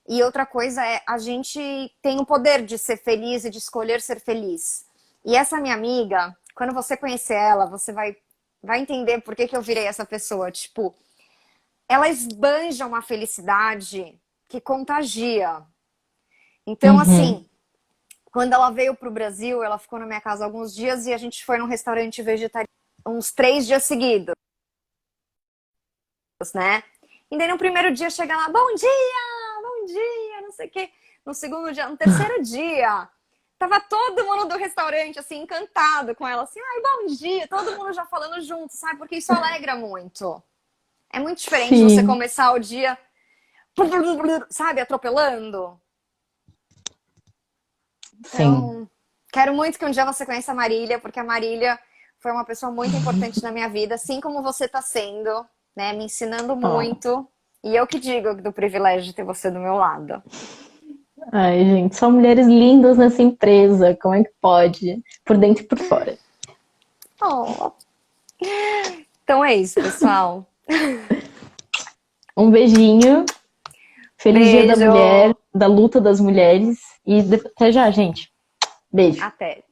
E outra coisa é, a gente tem o poder de ser feliz e de escolher ser feliz. E essa minha amiga, quando você conhecer ela, você vai entender por que eu virei essa pessoa. Tipo, ela esbanja uma felicidade que contagia. Então, Uhum. assim, quando ela veio pro Brasil, ela ficou na minha casa alguns dias e a gente foi num restaurante vegetariano uns 3 dias seguidos, né? E daí no primeiro dia chega lá, bom dia, não sei o quê. No segundo dia, no terceiro dia, tava todo mundo do restaurante, assim, encantado com ela, assim, ai, bom dia, todo mundo já falando junto, sabe? Porque isso alegra muito. É muito diferente você Sim, começar o dia, sabe, atropelando. sim. Então, quero muito que um dia você conheça a Marília, porque a Marília foi uma pessoa muito importante na minha vida, assim como você está sendo, né? Me ensinando Ó. muito. E eu que digo do privilégio de ter você do meu lado. Ai, gente, só mulheres lindas nessa empresa. Como é que pode? Por dentro e por fora. Oh. Então é isso, pessoal. Um beijinho. Feliz Dia da Mulher, Beijo. da luta das mulheres. E até já, gente. Beijo. Até.